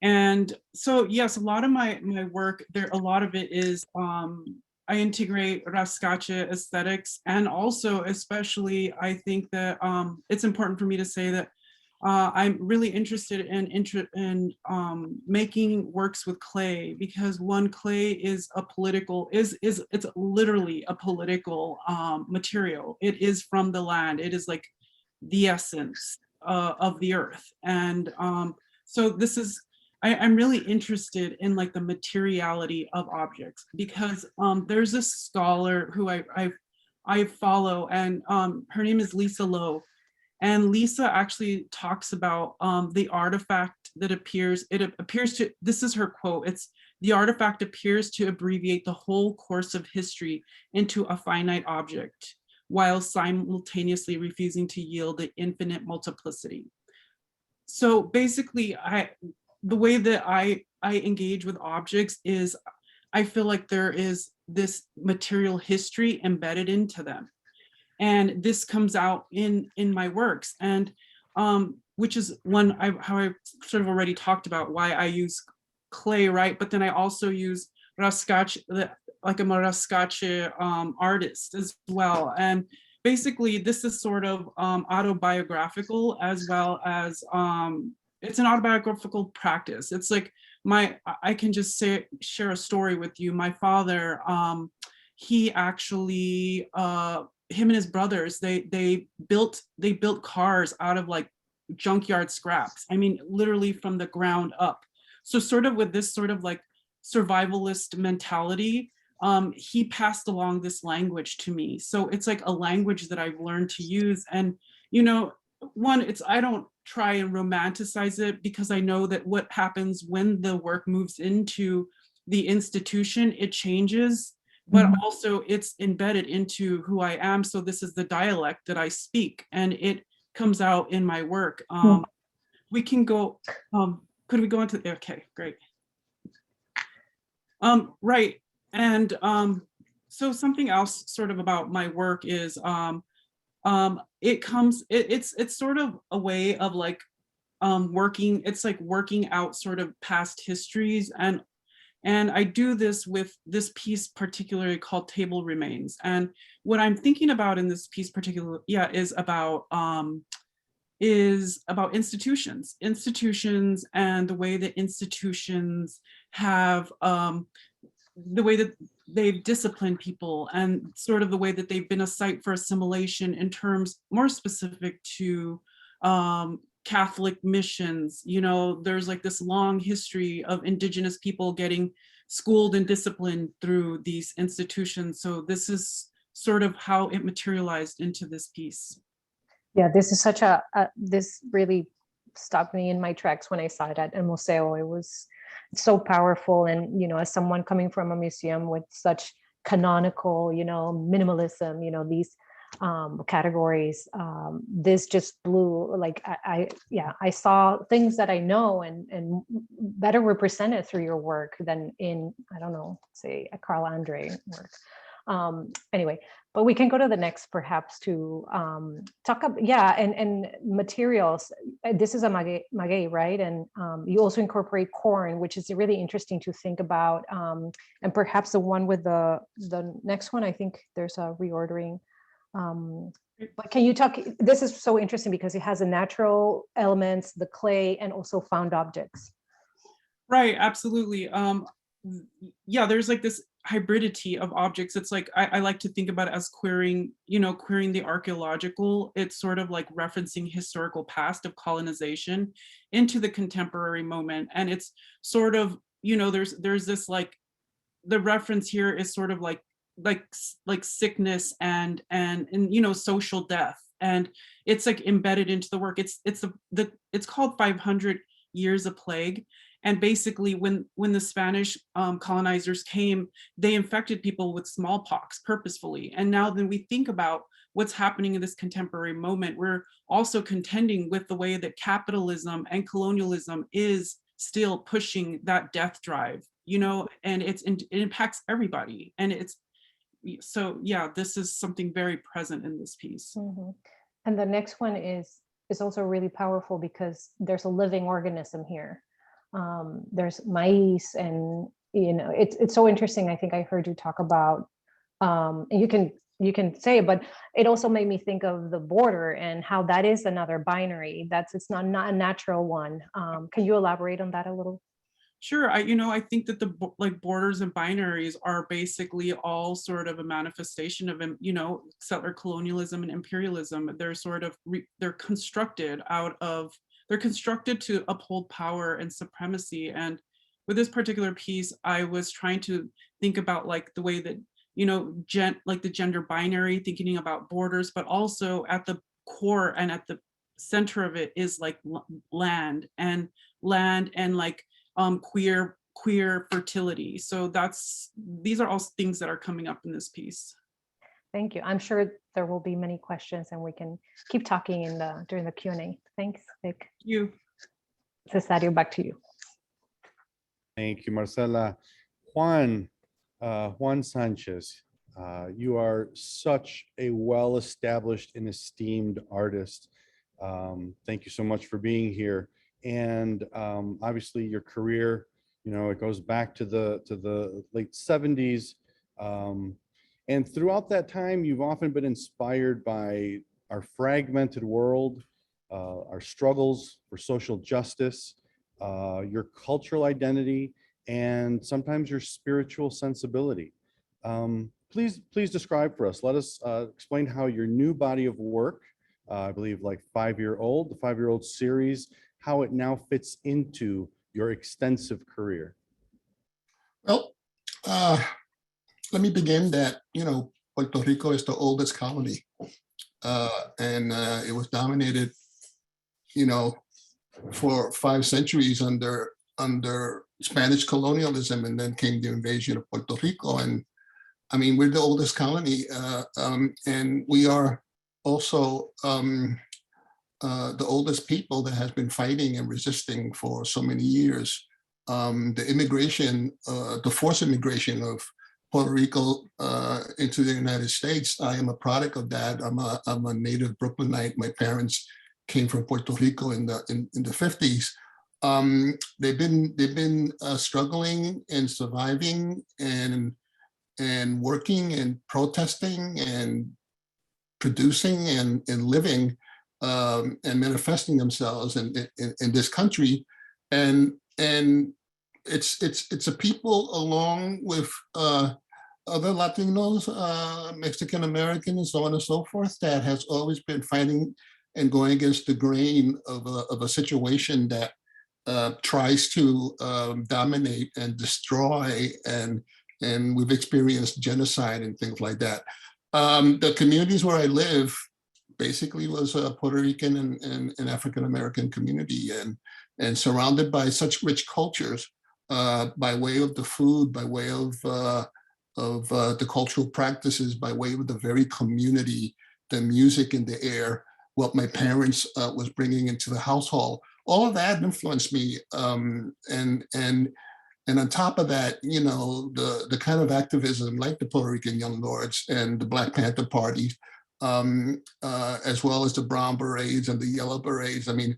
And so, yes, a lot of my work, a lot of it is, I integrate rascache aesthetics, and also especially, I think that it's important for me to say that I'm really interested in making works with clay, because clay is a political, it's literally a political material. It is from the land. It is like the essence of the earth. And so this is, I'm really interested in like the materiality of objects, because there's this scholar who I follow, and her name is Lisa Lowe. And Lisa actually talks about the artifact that appears to, this is her quote, it's, "The artifact appears to abbreviate the whole course of history into a finite object, while simultaneously refusing to yield the infinite multiplicity." So basically, the way that I engage with objects is, I feel like there is this material history embedded into them. And this comes out in my works, and which is how I sort of already talked about why I use clay, right? But then I also use rascache, like I'm a rascache artist as well. And basically, this is sort of autobiographical, as well as it's an autobiographical practice. It's like I can just share a story with you. My father, he actually, him and his brothers, they built cars out of like junkyard scraps. I mean, literally from the ground up. So sort of with this sort of like survivalist mentality, he passed along this language to me. So it's like a language that I've learned to use. And, I don't try and romanticize it, because I know that what happens when the work moves into the institution, it changes, but also it's embedded into who I am. So this is the dialect that I speak, and it comes out in my work. We can go, could we go into, okay, great. Right, and so something else sort of about my work is, it's sort of a way of like working out sort of past histories, and I do this with this piece particularly called Table Remains. And what I'm thinking about in this piece particularly, is about institutions and the way that institutions have the way that they've disciplined people, and sort of the way that they've been a site for assimilation in terms more specific to Catholic missions. There's like this long history of Indigenous people getting schooled and disciplined through these institutions. So this is sort of how it materialized into this piece. Yeah, this is this really stopped me in my tracks when I saw it at El Museo. so powerful. And, you know, as someone coming from a museum with such canonical, you know, minimalism, you know, these categories, this just blew, like, I saw things that I know and better represented through your work than in, I don't know, say a Carl Andre work. Anyway, but we can go to the next perhaps to talk about, and materials. This is a maguey, right? And you also incorporate corn, which is really interesting to think about. And perhaps the one with the next one, I think there's a reordering. But can you talk, this is so interesting because it has the natural elements, the clay, and also found objects. Right, absolutely. Yeah, there's like this hybridity of objects. It's like, I like to think about it as querying, you know, querying the archaeological. It's sort of like referencing historical past of colonization into the contemporary moment. And it's sort of, you know, there's this, like, the reference here is sort of like sickness and you know, social death, and it's like embedded into the work. It's called 500 Years of Plague. And basically, when the Spanish colonizers came, they infected people with smallpox purposefully. And now then we think about what's happening in this contemporary moment, we're also contending with the way that capitalism and colonialism is still pushing that death drive, you know, and it impacts everybody. And it's, so yeah, this is something very present in this piece. Mm-hmm. And the next one is also really powerful because there's a living organism here. There's mice, and you know, it's so interesting. I think I heard you talk about, and you can say it, but it also made me think of the border and how that is another binary. It's not a natural one. Can you elaborate on that a little? Sure. I think that the borders and binaries are basically all sort of a manifestation of, you know, settler colonialism and imperialism. They're sort of they're constructed to uphold power and supremacy. And with this particular piece, I was trying to think about like the way that, you know, like the gender binary, thinking about borders, but also at the core and at the center of it is like land and like queer fertility. So these are all things that are coming up in this piece. Thank you. I'm sure there will be many questions and we can keep talking during the Q&A. Thanks, Vic. Thank you. Cesario, back to you. Thank you, Marcela. Juan Sánchez, you are such a well-established and esteemed artist. Thank you so much for being here. And obviously your career, you know, it goes back to the late 70s. And throughout that time, you've often been inspired by our fragmented world, our struggles for social justice, your cultural identity, and sometimes your spiritual sensibility. Please describe for us, let us explain how your new body of work, I believe like the 5-year-old series, how it now fits into your extensive career. Well, let me begin that, you know, Puerto Rico is the oldest colony, and it was dominated, you know, for 5 centuries under Spanish colonialism, and then came the invasion of Puerto Rico. And I mean, we're the oldest colony, and we are also the oldest people that has been fighting and resisting for so many years. The immigration, the forced immigration of Puerto Rico into the United States, I am a product of that. I'm a native Brooklynite. My parents came from Puerto Rico in the 50s. They've been struggling and surviving and working and protesting and producing and living and manifesting themselves in this country, and it's a people along with other Latinos, Mexican American, and so on and so forth, that has always been fighting and going against the grain of a situation that tries to dominate and destroy, and we've experienced genocide and things like that. The communities where I live basically was a Puerto Rican and African American community, and surrounded by such rich cultures. by way of the food, by way of the cultural practices, by way of the very community, the music in the air, what my parents was bringing into the household. All of that influenced me. And on top of that, you know, the kind of activism like the Puerto Rican Young Lords and the Black Panther Party, as well as the Brown Berets and the Yellow Berets. I mean,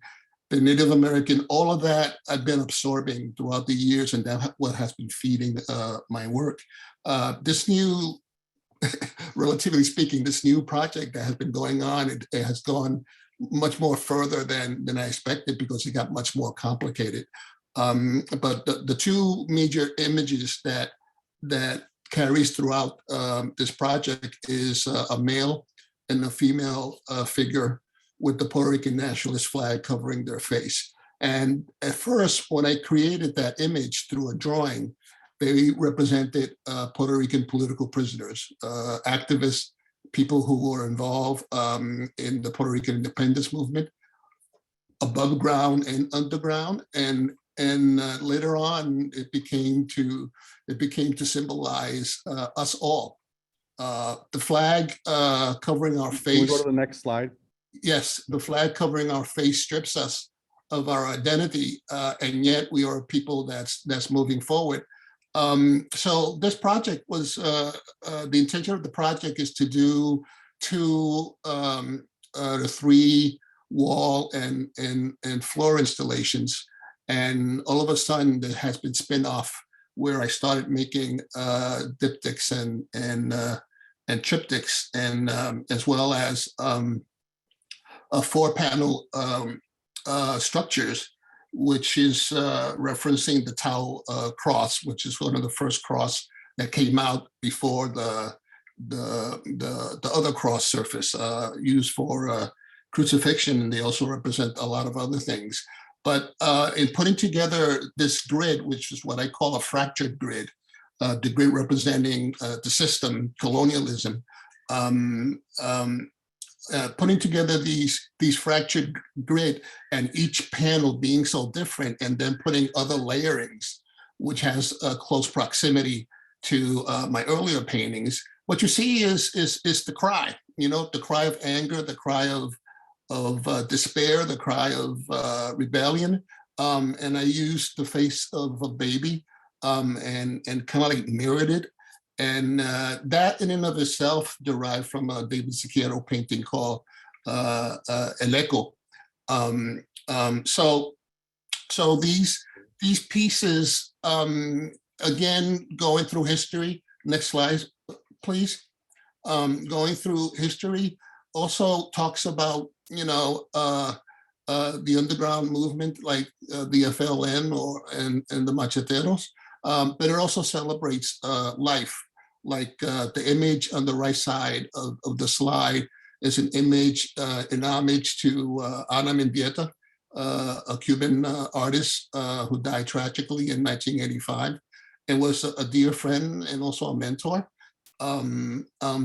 the Native American, all of that I've been absorbing throughout the years, and that's what has been feeding my work. This new, relatively speaking, this new project that has been going on, it has gone much more further than I expected because it got much more complicated. But the two major images that carries throughout this project is a male and a female figure with the Puerto Rican nationalist flag covering their face. And at first, when I created that image through a drawing, they represented Puerto Rican political prisoners, activists, people who were involved in the Puerto Rican independence movement, above ground and underground. And later on, it became to symbolize us all. The flag covering our face. Can we go to the next slide? Yes, the flag covering our face strips us of our identity, and yet we are people that's moving forward. So this project was, the intention of the project is to do two to three wall and floor installations. And all of a sudden there has been spin-off where I started making diptychs and triptychs, and as well as a 4-panel structures, which is referencing the Tau cross, which is one of the first cross that came out before the other cross surface used for crucifixion. And they also represent a lot of other things. But in putting together this grid, which is what I call a fractured grid, the grid representing the system, colonialism, putting together these fractured grid and each panel being so different, and then putting other layerings, which has a close proximity to my earlier paintings. What you see is the cry, you know, the cry of anger, the cry of despair, the cry of rebellion. And I used the face of a baby and kind of like mirrored it. And that in and of itself derived from a David Siqueiro painting called El Eco. So these pieces, again, going through history, next slide, please. Going through history also talks about, you know, the underground movement like the FLN and the Macheteros, but it also celebrates life. Like the image on the right side of the slide is an image in homage to Ana Mendieta, a Cuban artist who died tragically in 1985 and was a dear friend and also a mentor.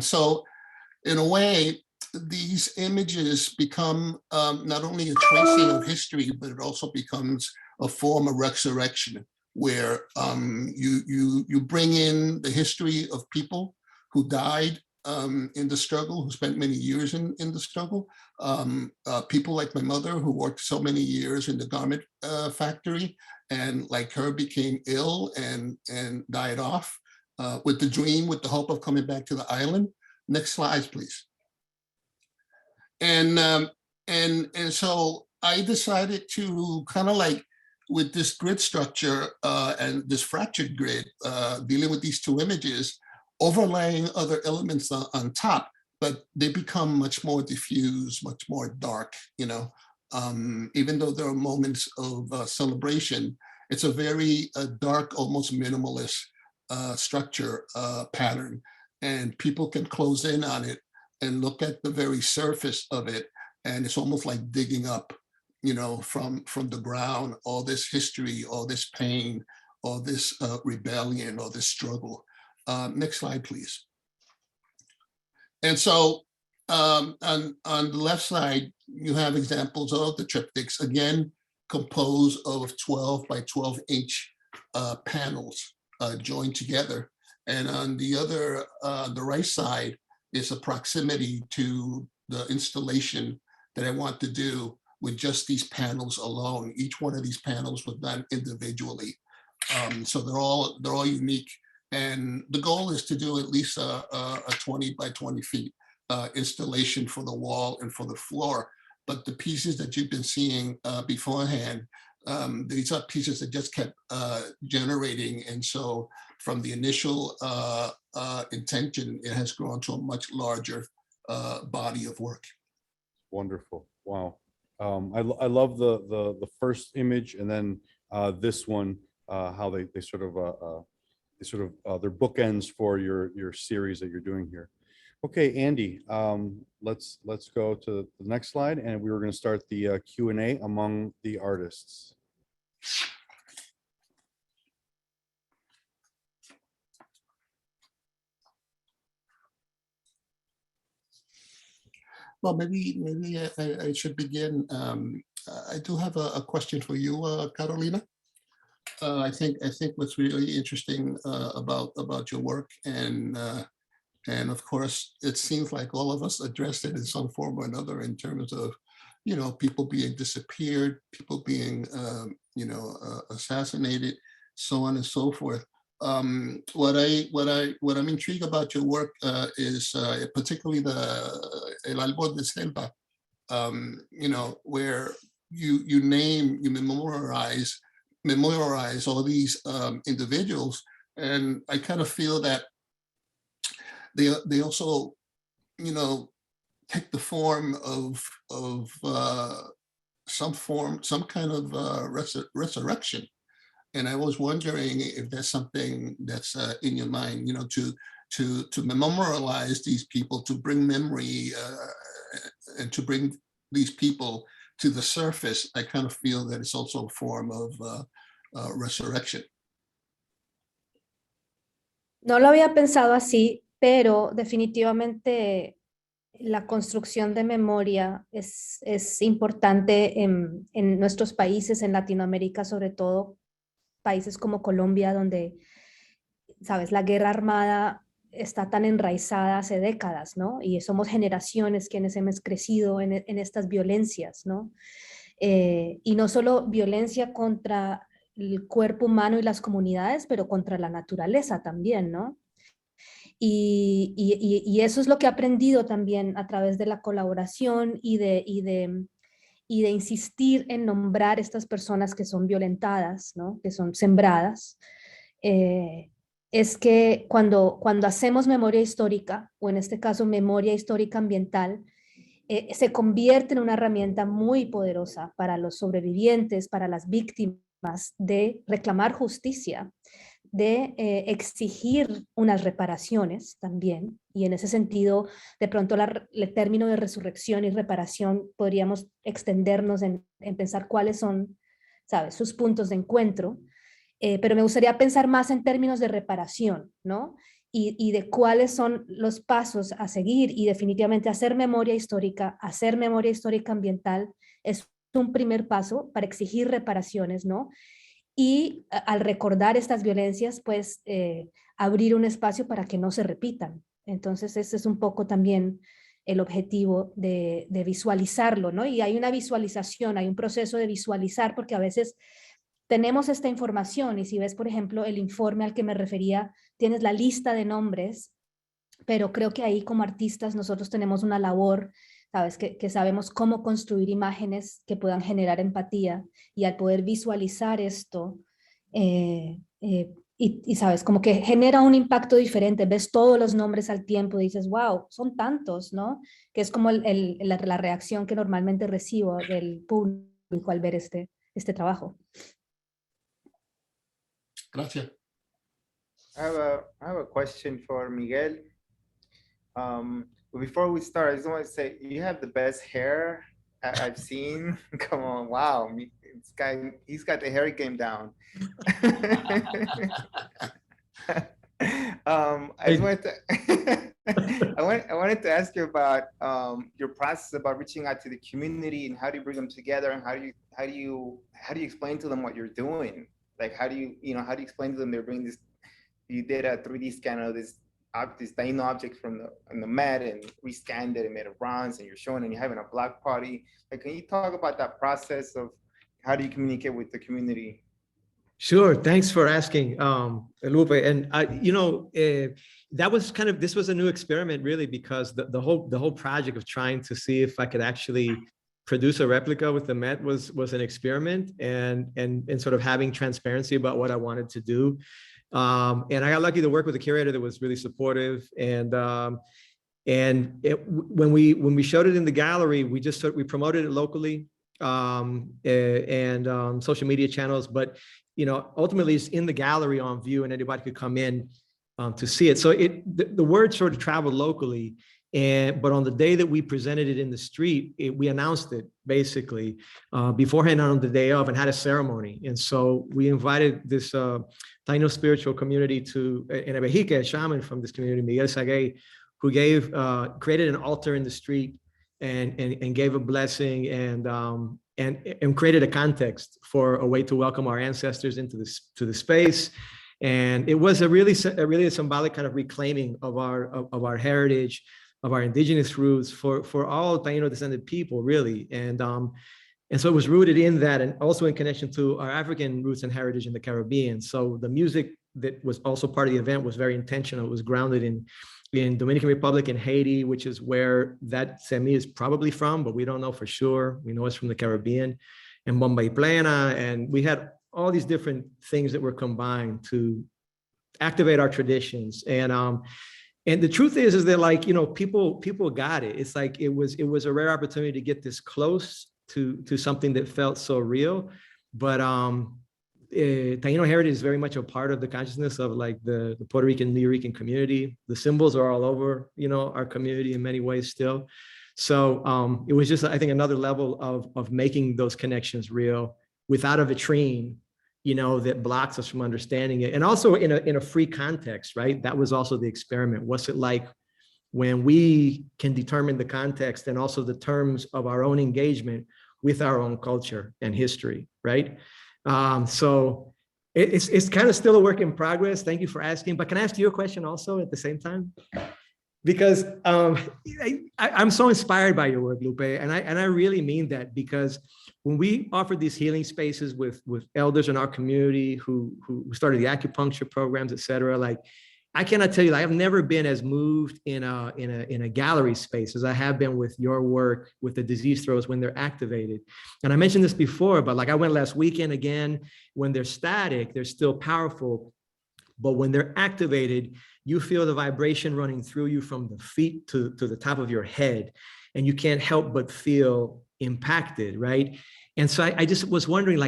So in a way, these images become not only a tracing of history, but it also becomes a form of resurrection, where you bring in the history of people who died in the struggle, who spent many years in the struggle. People like my mother, who worked so many years in the garment factory, and like her became ill and died off with the dream, with the hope of coming back to the island. Next slide, please. And so I decided to kind of like, with this grid structure and this fractured grid, dealing with these two images, overlaying other elements on top, but they become much more diffuse, much more dark, you know. Even though there are moments of celebration, it's a very dark, almost minimalist structure pattern. And people can close in on it and look at the very surface of it. And it's almost like digging up, you know, from the ground, all this history, all this pain, all this rebellion, all this struggle. Next slide, please. And so on the left side, you have examples of the triptychs, again, composed of 12 by 12 inch panels joined together. And on the other, the right side is a proximity to the installation that I want to do with just these panels alone. Each one of these panels was done individually. So they're all unique. And the goal is to do at least a 20 by 20 feet installation for the wall and for the floor. But the pieces that you've been seeing beforehand, these are pieces that just kept generating. And so from the initial intention, it has grown to a much larger body of work. Wonderful. Wow. I love the first image, and then this one, how they sort of they're bookends for your series that you're doing here. Okay, Andy, let's go to the next slide, and we were going to start the Q&A among the artists. Well, maybe I should begin. I do have a question for you, Carolina. I think what's really interesting about your work, and of course, it seems like all of us addressed it in some form or another in terms of, people being disappeared, people being, assassinated, so on and so forth. What I'm intrigued about your work is particularly El Árbol de Selva, where you name, you memorialize all these individuals, and I kind of feel that they also, take the form of some kind of resurrection. And I was wondering if there's something that's in your mind, to memorialize these people, to bring memory, and to bring these people to the surface. I kind of feel that it's also a form of resurrection. No lo había pensado así, pero definitivamente la construcción de memoria es importante en nuestros países, en Latinoamérica, sobre todo países como Colombia, donde, sabes, la guerra armada está tan enraizada hace décadas, ¿no? Y somos generaciones quienes hemos crecido en estas violencias, ¿no? Y no solo violencia contra el cuerpo humano y las comunidades, pero contra la naturaleza también, ¿no? Y eso es lo que he aprendido también a través de la colaboración y de insistir en nombrar estas personas que son violentadas, ¿no? Que son sembradas. Es que cuando hacemos memoria histórica, o en este caso memoria histórica ambiental, se convierte en una herramienta muy poderosa para los sobrevivientes, para las víctimas, de reclamar justicia, de exigir unas reparaciones también. Y en ese sentido, de pronto el término de resurrección y reparación podríamos extendernos en pensar cuáles son, ¿sabes?, sus puntos de encuentro. Pero me gustaría pensar más en términos de reparación, ¿no? Y de cuáles son los pasos a seguir, y definitivamente hacer memoria histórica ambiental es un primer paso para exigir reparaciones, ¿no? Y al recordar estas violencias, pues abrir un espacio para que no se repitan. Entonces ese es un poco también el objetivo de visualizarlo, ¿no? Y hay una visualización, hay un proceso de visualizar, porque a veces tenemos esta información, y si ves, por ejemplo, el informe al que me refería, tienes la lista de nombres, pero creo que ahí como artistas nosotros tenemos una labor, ¿sabes? Que sabemos cómo construir imágenes que puedan generar empatía, y al poder visualizar esto, y sabes, como que genera un impacto diferente, ves todos los nombres al tiempo, dices, wow, son tantos, ¿no? Que es como la reacción que normalmente recibo del público al ver este trabajo. Gracias. I have a question for Miguel. But before we start, I just want to say you have the best hair I've seen. Come on, wow, this guy, he's got the hair game down. I just wanted to I wanted to ask you about your process about reaching out to the community, and how do you bring them together, and how do you explain to them what you're doing? Like, how do you explain to them they're bringing this, you did a 3D scan of this Taino object from the mat and rescanned it and made it bronze, and you're showing and you're having a block party. Like, can you talk about that process of how do you communicate with the community? Sure. Thanks for asking, Lupe. And that was this was a new experiment, really, because the whole project of trying to see if I could actually produce a replica with the Met was an experiment, and sort of having transparency about what I wanted to do. And I got lucky to work with a curator that was really supportive. And when we showed it in the gallery, we promoted it locally, and social media channels, but ultimately it's in the gallery on view, and anybody could come in to see it. So the word sort of traveled locally, but on the day that we presented it in the street, we announced it basically beforehand on the day of, and had a ceremony. And so we invited this Taino spiritual community in a Vejique, a shaman from this community, Miguel Luciano, who created an altar in the street and gave a blessing, and created a context for a way to welcome our ancestors into the space. And it was a really symbolic kind of reclaiming of our heritage, of our indigenous roots for all Taino descended people, really. And so it was rooted in that, and also in connection to our African roots and heritage in the Caribbean. So the music that was also part of the event was very intentional. It was grounded in Dominican Republic and Haiti, which is where that semi is probably from, but we don't know for sure. We know it's from the Caribbean, and Bombay Plena. And we had all these different things that were combined to activate our traditions. And the truth is that people got it. It's like it was a rare opportunity to get this close to something that felt so real. But Taino heritage is very much a part of the consciousness of the Puerto Rican, New Rican community. The symbols are all over, our community in many ways still. So it was just, I think, another level of making those connections real without a vitrine, that blocks us from understanding it. And also in a free context, right? That was also the experiment. What's it like when we can determine the context and also the terms of our own engagement with our own culture and history, right? So it's kind of still a work in progress. Thank you for asking, but can I ask you a question also at the same time? Because I'm so inspired by your work, Lupe, and I really mean that, because when we offered these healing spaces with elders in our community who started the acupuncture programs, et cetera, I cannot tell you, I've never been as moved in a gallery space as I have been with your work with the disease throws when they're activated. And I mentioned this before, but I went last weekend again. When they're static, they're still powerful, but when they're activated, you feel the vibration running through you from the feet to the top of your head, and you can't help but feel impacted, right? And so I just was wondering,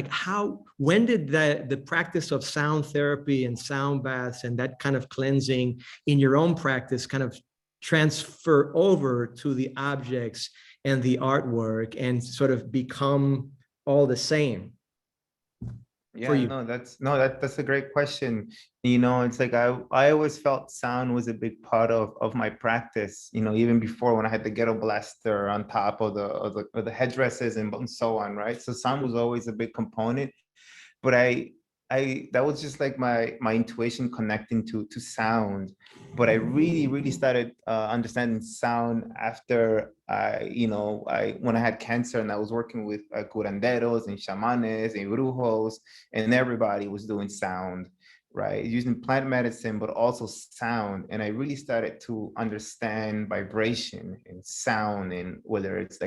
when did the practice of sound therapy and sound baths and that kind of cleansing in your own practice kind of transfer over to the objects and the artwork and sort of become all the same? Yeah, that's a great question. It's like I always felt sound was a big part of my practice. Even before, when I had the ghetto blaster on top of the headdresses and so on, right? So sound was always a big component. But that was just like my intuition connecting to sound. But I really started understanding sound after when I had cancer and I was working with curanderos and shamanes and brujos, and everybody was doing sound, right? Using plant medicine, but also sound. And I really started to understand vibration and sound, and whether it's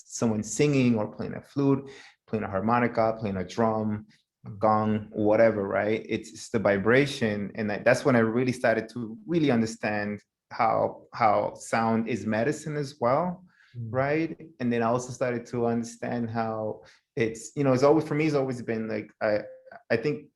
someone singing or playing a flute, playing a harmonica, playing a drum, gong, whatever, right? It's the vibration. And that's when I really started to really understand how sound is medicine as well, right? And then I also started to understand how it's always, for me, it's always been I think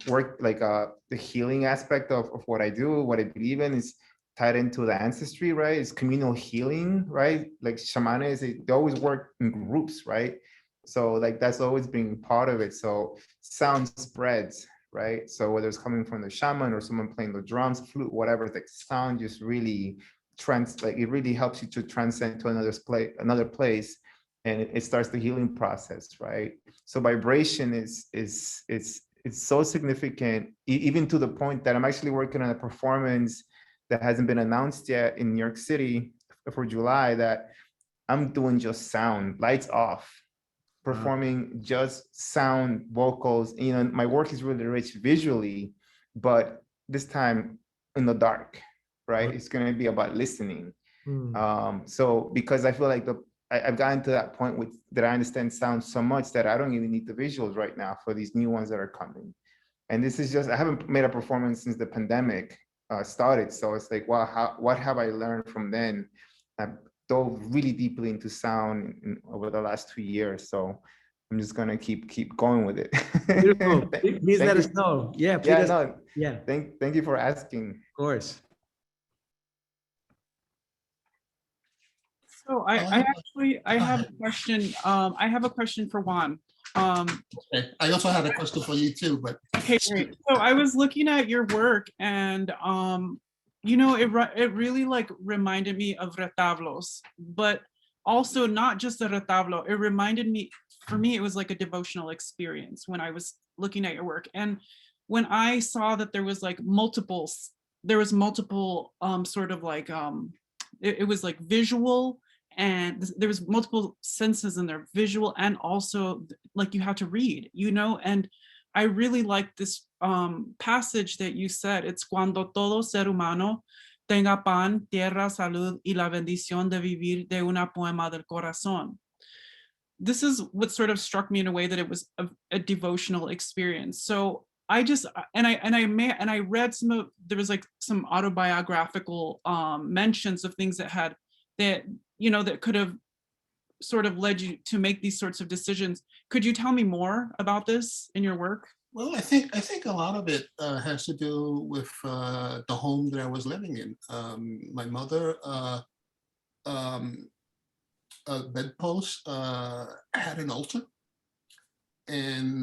work the healing aspect of what I do, what I believe in, is tied into the ancestry, right? It's communal healing, right? Like shamanes, they always work in groups, right? So that's always been part of it. So sound spreads, right? So whether it's coming from the shaman or someone playing the drums, flute, whatever, sound just really it really helps you to transcend to another place, and it starts the healing process, right? So vibration is it's so significant, even to the point that I'm actually working on a performance that hasn't been announced yet in New York City for July, that I'm doing just sound, lights off, performing just sound, vocals. You know, my work is really rich visually, but this time in the dark, right? It's going to be about listening. So because I feel like I've gotten to that point with that I understand sound so much that I don't even need the visuals right now for these new ones that are coming. And this is just, I haven't made a performance since the pandemic started. So it's like, wow, what have I learned from then? I've dove really deeply into sound over the last 2 years. So I'm just gonna keep going with it. Beautiful. Please let us know. Yeah, please. Yeah, no, yeah. Thank you for asking. Of course. So I have a question. I have a question for Juan. Okay. I also had a question for you too, but okay, great. So I was looking at your work, and you know, it really like reminded me of retablos, but also not just a retablo. It reminded me, for me, it was like a devotional experience when I was looking at your work. And when I saw that there was multiple sort of like it was like visual, and there was multiple senses in there, visual, and also like you had to read, you know. And I really like this passage that you said. It's cuando todo ser humano tenga pan, tierra, salud y la bendición de vivir de una poema del corazón. This is what sort of struck me in a way that it was a devotional experience. So I just, and I read there was like some autobiographical mentions of things that you know, that could have sort of led you to make these sorts of decisions. Could you tell me more about this in your work? well, I think a lot of it has to do with the home that I was living in. My mother bedpost had an altar, and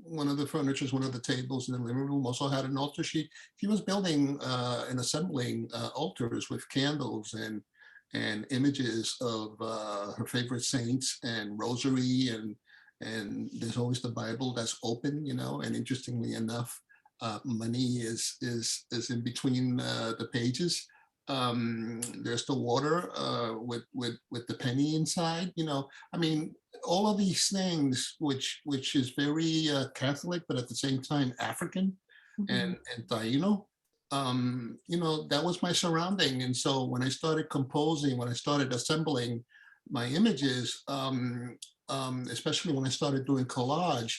one of the furnitures, one of the tables in the living room also had an altar. She was building and assembling altars with candles and images of her favorite saints and rosary, and there's always the Bible that's open, you know. And interestingly enough, money is in between the pages. There's the water with the penny inside, you know. I mean, all of these things, which is very Catholic, but at the same time African and Taino. You know, that was my surrounding. And so when I started composing, when I started assembling my images, especially when I started doing collage,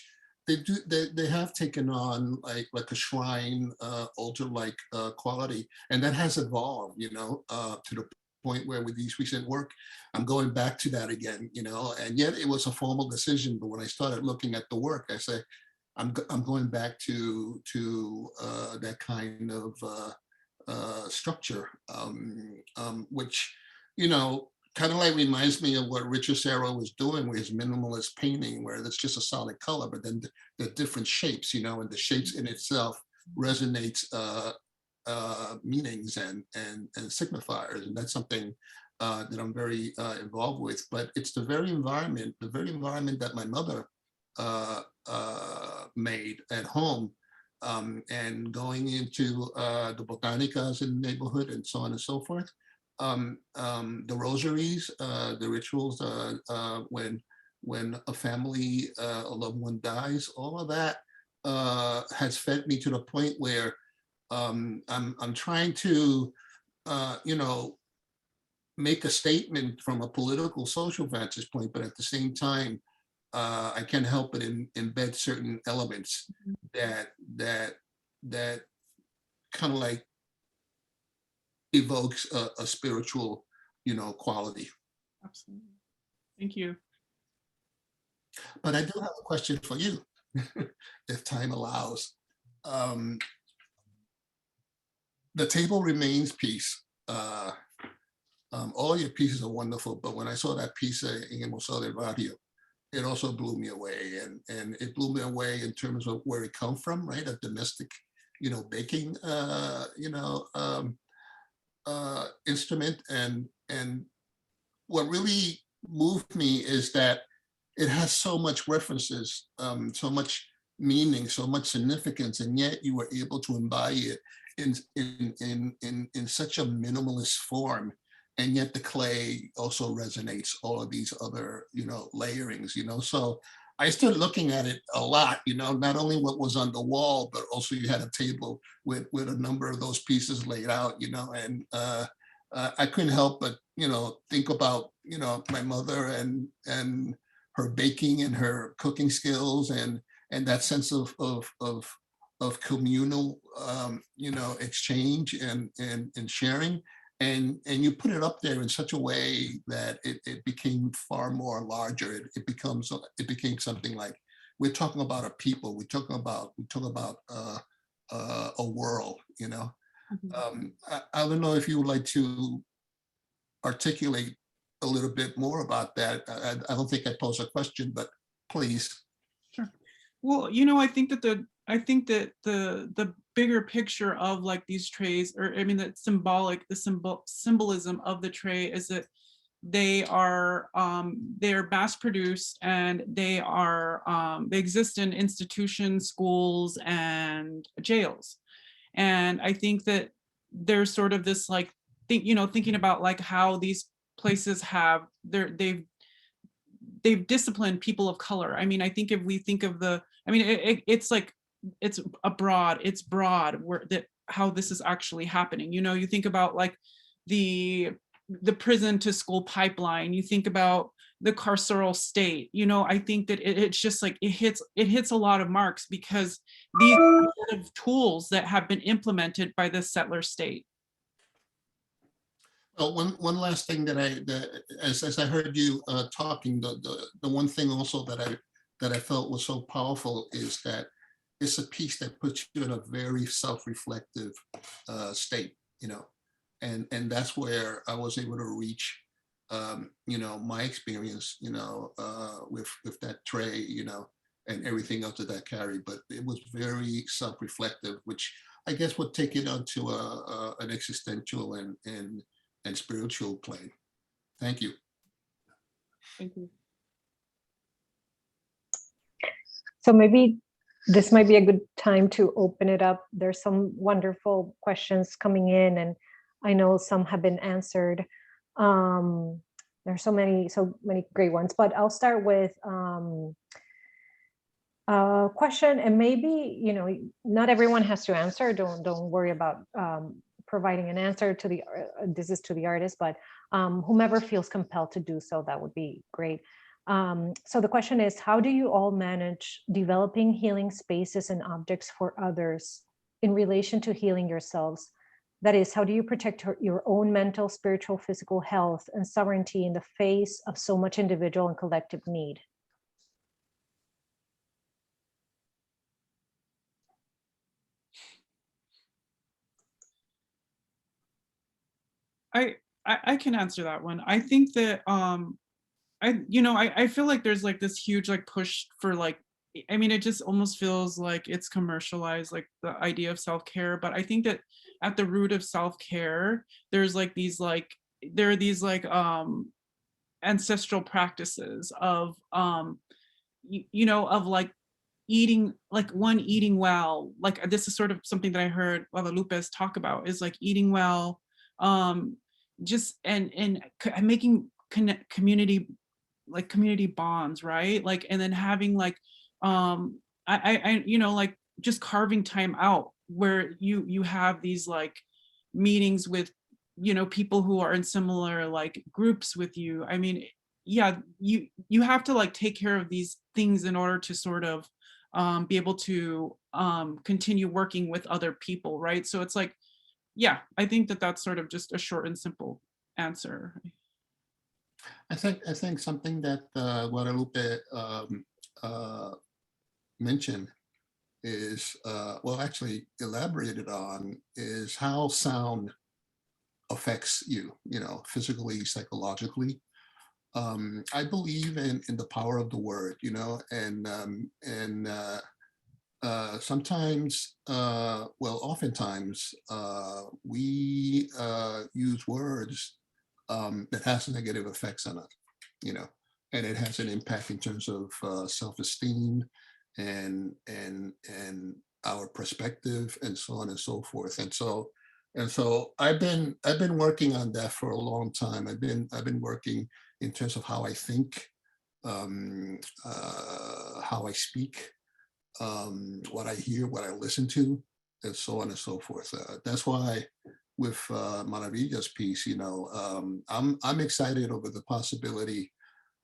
they have taken on like a shrine altar-like quality, and that has evolved, you know, to the point where with these recent work, I'm going back to that again, you know. And yet it was a formal decision, but when I started looking at the work, I say, I'm going back to that kind of structure, which, you know, kind of like reminds me of what Richard Serra was doing with his minimalist painting, where it's just a solid color, but then the different shapes, you know, and the shapes in itself resonates meanings and signifiers. And that's something that I'm very involved with. But it's the very environment that my mother made at home, and going into the botanicas in the neighborhood and so on and so forth. The rosaries, the rituals when a family, a loved one dies, all of that has fed me to the point where I'm trying to, you know, make a statement from a political, social vantage point, but at the same time, I can't help but embed certain elements that kind of like evokes a spiritual, you know, quality. Absolutely. Thank you. But I do have a question for you, if time allows. The Table Remains piece, all your pieces are wonderful, but when I saw that piece in El Museo del Barrio, it also blew me away. And it blew me away in terms of where it come from, right? A domestic, you know, baking, you know, instrument. And what really moved me is that it has so much references, so much meaning, so much significance, and yet you were able to embody it in such a minimalist form. And yet the clay also resonates all of these other, layerings, so I started looking at it a lot, not only what was on the wall, but also you had a table with a number of those pieces laid out, and I couldn't help but, think about, my mother and her baking and her cooking skills and that sense of communal, exchange and sharing. And you put it up there in such a way that it became far more larger. It became something like, we're talking about a people. We talk about a world. I don't know if you would like to articulate a little bit more about that. I don't think I posed a question, but please. Sure. Well, I think that the bigger picture of like these trays, or I mean, the symbolism of the tray is that they're mass produced, and they exist in institutions, schools, and jails. And I think that there's sort of this like thinking about like how these places they've disciplined people of color. I mean, I think if we think of it's broad where how this is actually happening. You think about like the prison to school pipeline, you think about the carceral state. I think that it's just like it hits a lot of marks because these are sort of tools that have been implemented by the settler state. Well, one last thing that as I heard you talking, the one thing also that I felt was so powerful is that it's a piece that puts you in a very self-reflective state, and that's where I was able to reach, my experience, with that tray, and everything else that I carried. But it was very self-reflective, which I guess would take it onto an existential and spiritual plane. Thank you. Thank you. So maybe this might be a good time to open it up. There's some wonderful questions coming in, and I know some have been answered. There's so many great ones, but I'll start with a question, and maybe, not everyone has to answer. Don't worry about providing an answer to this is to the artist, but whomever feels compelled to do so, that would be great. So the question is, how do you all manage developing healing spaces and objects for others in relation to healing yourselves? That is, how do you protect your own mental, spiritual, physical health and sovereignty in the face of so much individual and collective need? I can answer that one. I think that I feel like there's like this huge like push for like, I mean, it just almost feels like it's commercialized, like the idea of self-care. But I think that at the root of self-care, there's like there are these ancestral practices of of like eating well. Like this is sort of something that I heard Guadalupe talk about, is like eating well, just and making community bonds, right? Like, and then having like I like just carving time out where you have these like meetings with people who are in similar like groups with you. I mean, yeah, you have to like take care of these things in order to sort of be able to continue working with other people, right? So it's like, yeah, I think that that's sort of just a short and simple answer. I think something that Guadalupe mentioned is, well, actually elaborated on, is how sound affects you, physically, psychologically. I believe in the power of the word, and sometimes, well, oftentimes we use words that has negative effects on us, and it has an impact in terms of self-esteem and our perspective and so on and so forth. And so I've been working on that for a long time. I've been working in terms of how I think, how I speak, what I hear, what I listen to, and so on and so forth. That's why with Maravilla's piece, you know, I'm excited over the possibility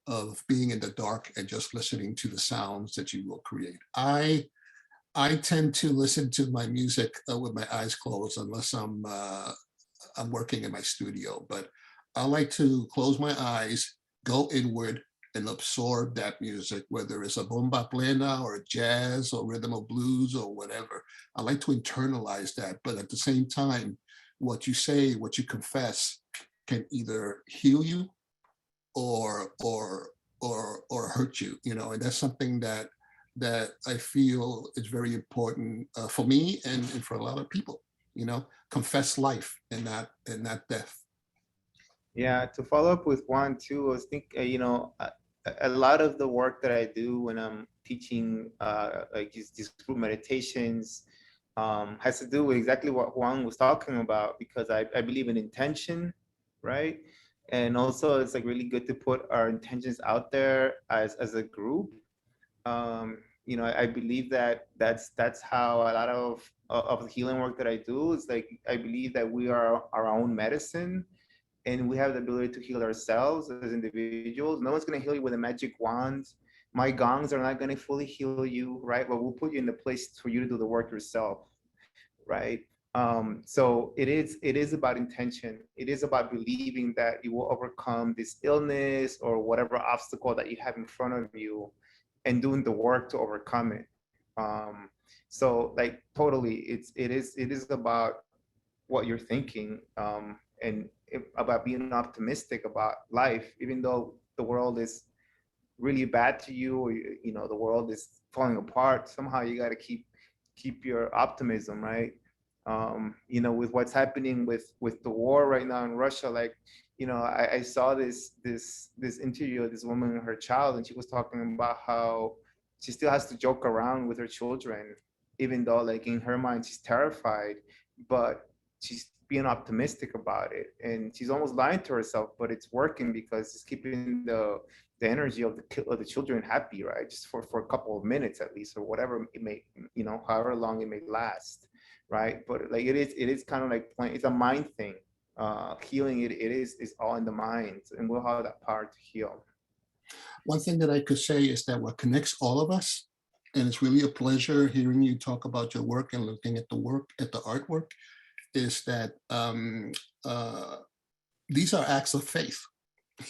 of being in the dark and just listening to the sounds that you will create. I tend to listen to my music with my eyes closed unless I'm working in my studio, but I like to close my eyes, go inward, and absorb that music, whether it's a bomba plena or jazz or rhythm of blues or whatever. I like to internalize that, but at the same time, what you say, what you confess, can either heal you or hurt you, you know, and that's something that I feel is very important for me and for a lot of people, you know, confess life and not death. Yeah, to follow up with Juan too, I was thinking, you know, a lot of the work that I do when I'm teaching like these group meditations has to do with exactly what Juan was talking about, because I believe in intention, right? And also it's like really good to put our intentions out there as a group. You know, I believe that that's how a lot of the healing work that I do is like, I believe that we are our own medicine, and we have the ability to heal ourselves as individuals. No one's going to heal you with a magic wand. My gongs are not going to fully heal you, right? But we'll put you in the place for you to do the work yourself, right? So it is about intention. It is about believing that you will overcome this illness or whatever obstacle that you have in front of you, and doing the work to overcome it. So like totally, it is about what you're thinking, and about being optimistic about life, even though the world is really bad to you, or you know, the world is falling apart. Somehow you got to keep your optimism, right? You know, with what's happening with the war right now in Russia, like, you know, I saw this interview of this woman and her child, and she was talking about how she still has to joke around with her children, even though like in her mind she's terrified, but she's being optimistic about it, and she's almost lying to herself, but it's working because it's keeping the energy of the children happy, right? Just for a couple of minutes at least, or whatever it may, you know, however long it may last, right? But like it is kind of like it's a mind thing. Healing is all in the mind, and we'll have that power to heal. One thing that I could say is that what connects all of us, and it's really a pleasure hearing you talk about your work and looking at the work, at the artwork, is that these are acts of faith.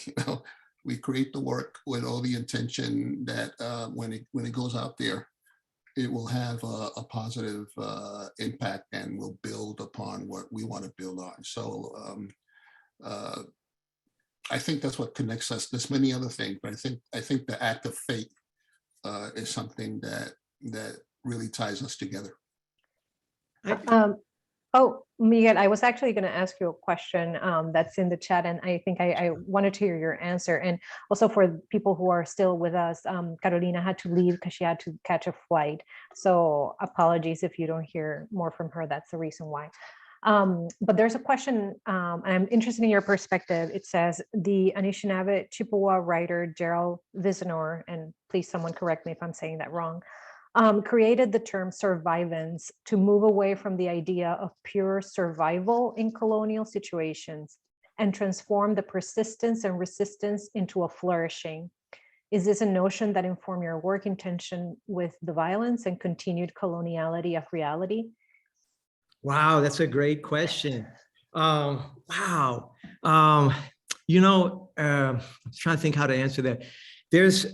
You know, we create the work with all the intention that when it goes out there, it will have a positive impact and will build upon what we want to build on. So I think that's what connects us. There's many other things, but I think the act of faith is something that really ties us together. Oh, Miguel, I was actually going to ask you a question that's in the chat, and I think I wanted to hear your answer. And also for people who are still with us, Carolina had to leave because she had to catch a flight. So apologies if you don't hear more from her. That's the reason why. But there's a question, and I'm interested in your perspective. It says, the Anishinaabe Chippewa writer Gerald Visenor, and please someone correct me if I'm saying that wrong, created the term survivance to move away from the idea of pure survival in colonial situations and transform the persistence and resistance into a flourishing. Is this a notion that informed your work intention with the violence and continued coloniality of reality? Wow, that's a great question. Wow. You know, I'm trying to think how to answer that.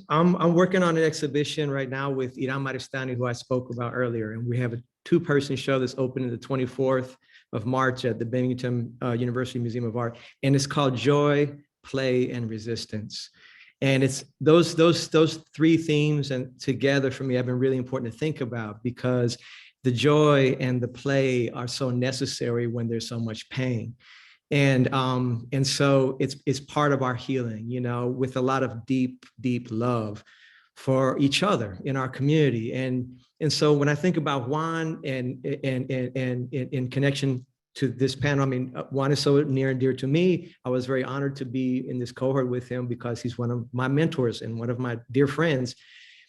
I'm working on an exhibition right now with Iram Maristani, who I spoke about earlier, and we have a 2-person show that's opening the 24th of March at the Binghamton University Museum of Art, and it's called Joy, Play, and Resistance. And it's those 3 themes, and together for me have been really important to think about, because the joy and the play are so necessary when there's so much pain. And so it's part of our healing, you know, with a lot of deep, deep love for each other in our community. And so when I think about Juan and in connection to this panel, I mean, Juan is so near and dear to me. I was very honored to be in this cohort with him because he's one of my mentors and one of my dear friends,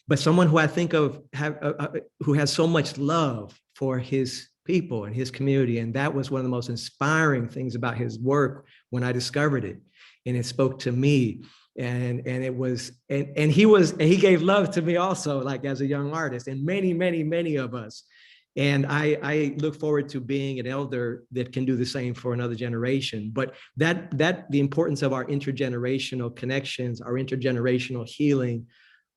but someone who I think of who has so much love for his people and his community. And that was one of the most inspiring things about his work when I discovered it. And it spoke to me. And it was, and he gave love to me also, like as a young artist, and many of us. And I look forward to being an elder that can do the same for another generation. But the importance of our intergenerational connections, our intergenerational healing,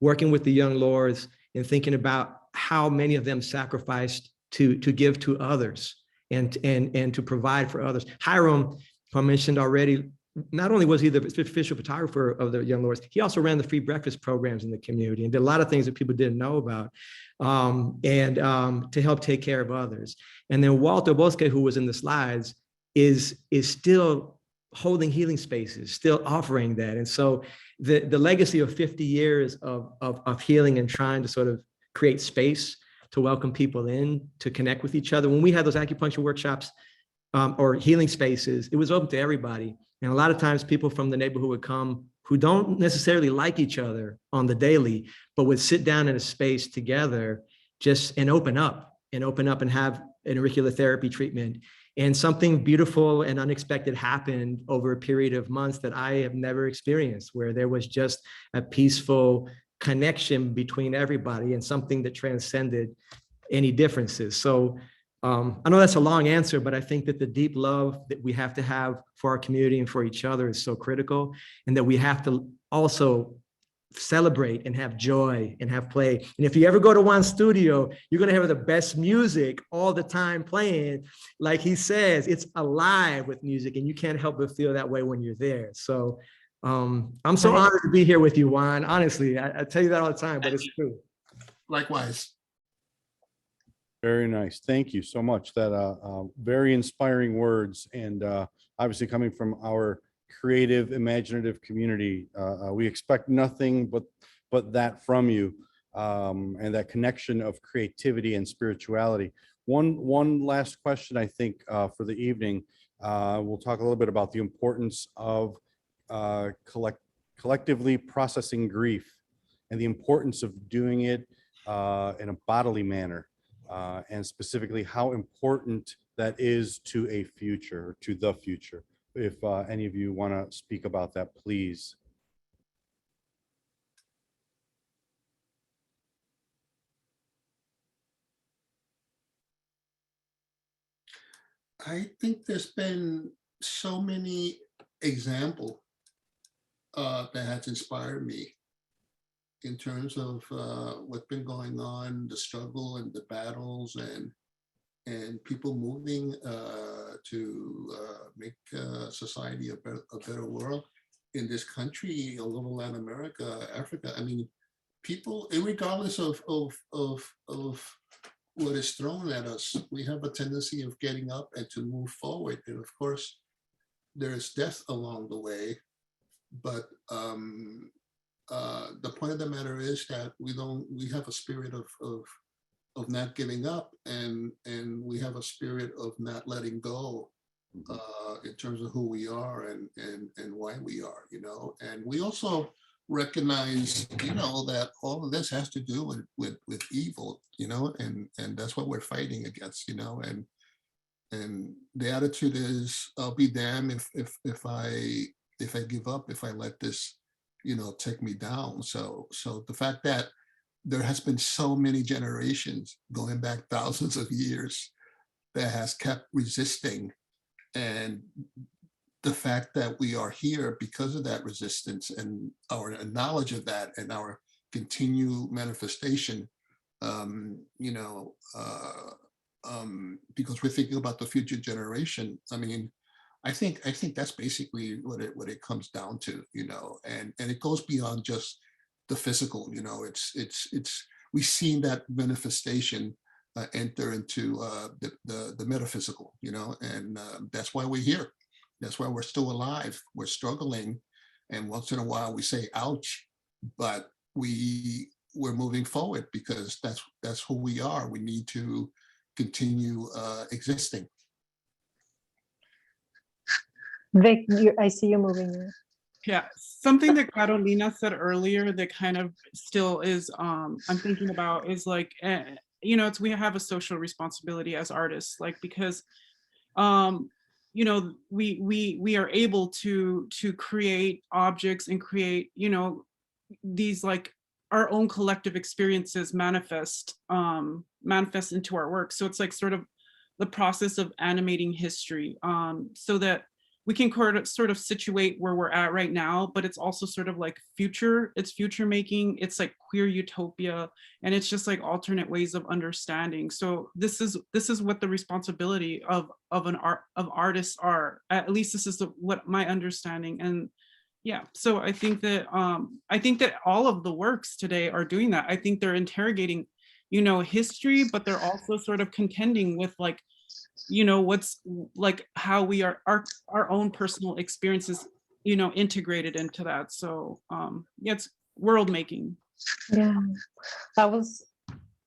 working with the young lords and thinking about how many of them sacrificed to give to others and to provide for others. Hiram, who I mentioned already, not only was he the official photographer of the Young Lords, he also ran the free breakfast programs in the community and did a lot of things that people didn't know about, to help take care of others. And then Walter Bosque, who was in the slides, is still holding healing spaces, still offering that. And so the legacy of 50 years of healing and trying to sort of create space to welcome people in, to connect with each other. When we had those acupuncture workshops or healing spaces, it was open to everybody. And a lot of times people from the neighborhood would come who don't necessarily like each other on the daily, but would sit down in a space together and open up and have an auricular therapy treatment. And something beautiful and unexpected happened over a period of months that I have never experienced, where there was just a peaceful connection between everybody and something that transcended any differences. So I know that's a long answer, but I think that the deep love that we have to have for our community and for each other is so critical, and that we have to also celebrate and have joy and have play. And if you ever go to Juan's studio, you're going to have the best music all the time playing. Like he says, it's alive with music, and you can't help but feel that way when you're there. So I'm so honored to be here with you, Juan. Honestly, I tell you that all the time, but it's true. Likewise. Very nice. Thank you so much. That very inspiring words, and obviously coming from our creative, imaginative community, we expect nothing but that from you, and that connection of creativity and spirituality. One last question, I think, for the evening. We'll talk a little bit about the importance of collectively processing grief and the importance of doing it in a bodily manner. And specifically how important that is to a future, to the future. If any of you want to speak about that, please. I think there's been so many examples that has inspired me in terms of what's been going on, the struggle and the battles, and people moving to make society a better world in this country, all over Latin America, Africa. I mean, people, regardless of what is thrown at us, we have a tendency of getting up and to move forward. And of course, there is death along the way, but the point of the matter is that we have a spirit of not giving up, and we have a spirit of not letting go in terms of who we are and why we are, you know. And we also recognize, you know, that all of this has to do with evil, you know, and that's what we're fighting against, you know. And the attitude is, I'll be damned if I give up, if I let this, you know, take me down. So the fact that there has been so many generations going back thousands of years that has kept resisting, and the fact that we are here because of that resistance and our knowledge of that and our continued manifestation, you know, because we're thinking about the future generation. I mean, I think that's basically what it comes down to, you know, and it goes beyond just the physical, you know. We've seen that manifestation enter into the metaphysical, you know, and that's why we're here. That's why we're still alive. We're struggling. And once in a while we say, ouch, but we're moving forward because that's who we are. We need to continue existing. Vic, I see you moving. Yeah, something that Carolina said earlier that kind of still is, I'm thinking about is like, you know, we have a social responsibility as artists, like, because, you know, we are able to create objects and create, you know, these like our own collective experiences manifest into our work. So it's like sort of the process of animating history, so that we can sort of situate where we're at right now, but it's also sort of like future making, it's like queer utopia, and it's just like alternate ways of understanding. So this is what the responsibility of artists are. At least this is what my understanding. And yeah, so I think that all of the works today are doing that. I think they're interrogating, you know, history, but they're also sort of contending with like, you know, what's like how we are our own personal experiences, you know, integrated into that. So yeah, it's world making. Yeah, that was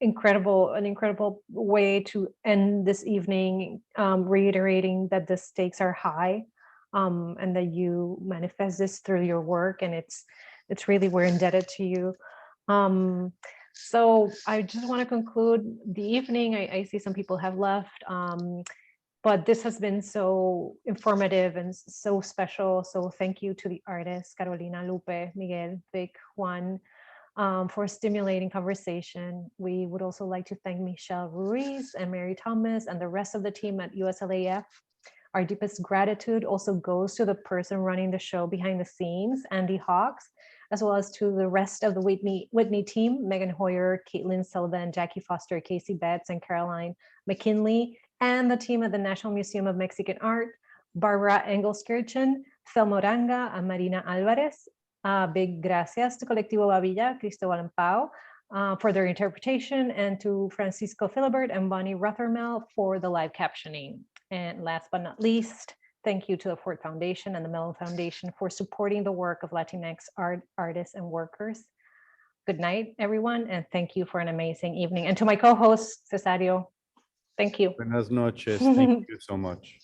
incredible, an incredible way to end this evening, reiterating that the stakes are high, and that you manifest this through your work, and it's really, we're indebted to you. So I just want to conclude the evening. I see some people have left, but this has been so informative and so special. So thank you to the artists, Carolina, Lupe, Miguel, Vic, Juan, for stimulating conversation. We would also like to thank Michelle Ruiz and Mary Thomas and the rest of the team at USLAF. Our deepest gratitude also goes to the person running the show behind the scenes, Andy Hawks, as well as to the rest of the Whitney team, Megan Hoyer, Caitlin Sullivan, Jackie Foster, Casey Betts, and Caroline McKinley, and the team at the National Museum of Mexican Art, Barbara Engelskirchen, Fel Moranga, and Marina Alvarez. Big gracias to Colectivo Babilla, Cristobal and Pau, for their interpretation, and to Francisco Philibert and Bonnie Rothermel for the live captioning. And last but not least, thank you to the Ford Foundation and the Mellon Foundation for supporting the work of Latinx artists and workers. Good night, everyone, and thank you for an amazing evening. And to my co-host, Cesario, thank you. Buenas noches. Thank you so much.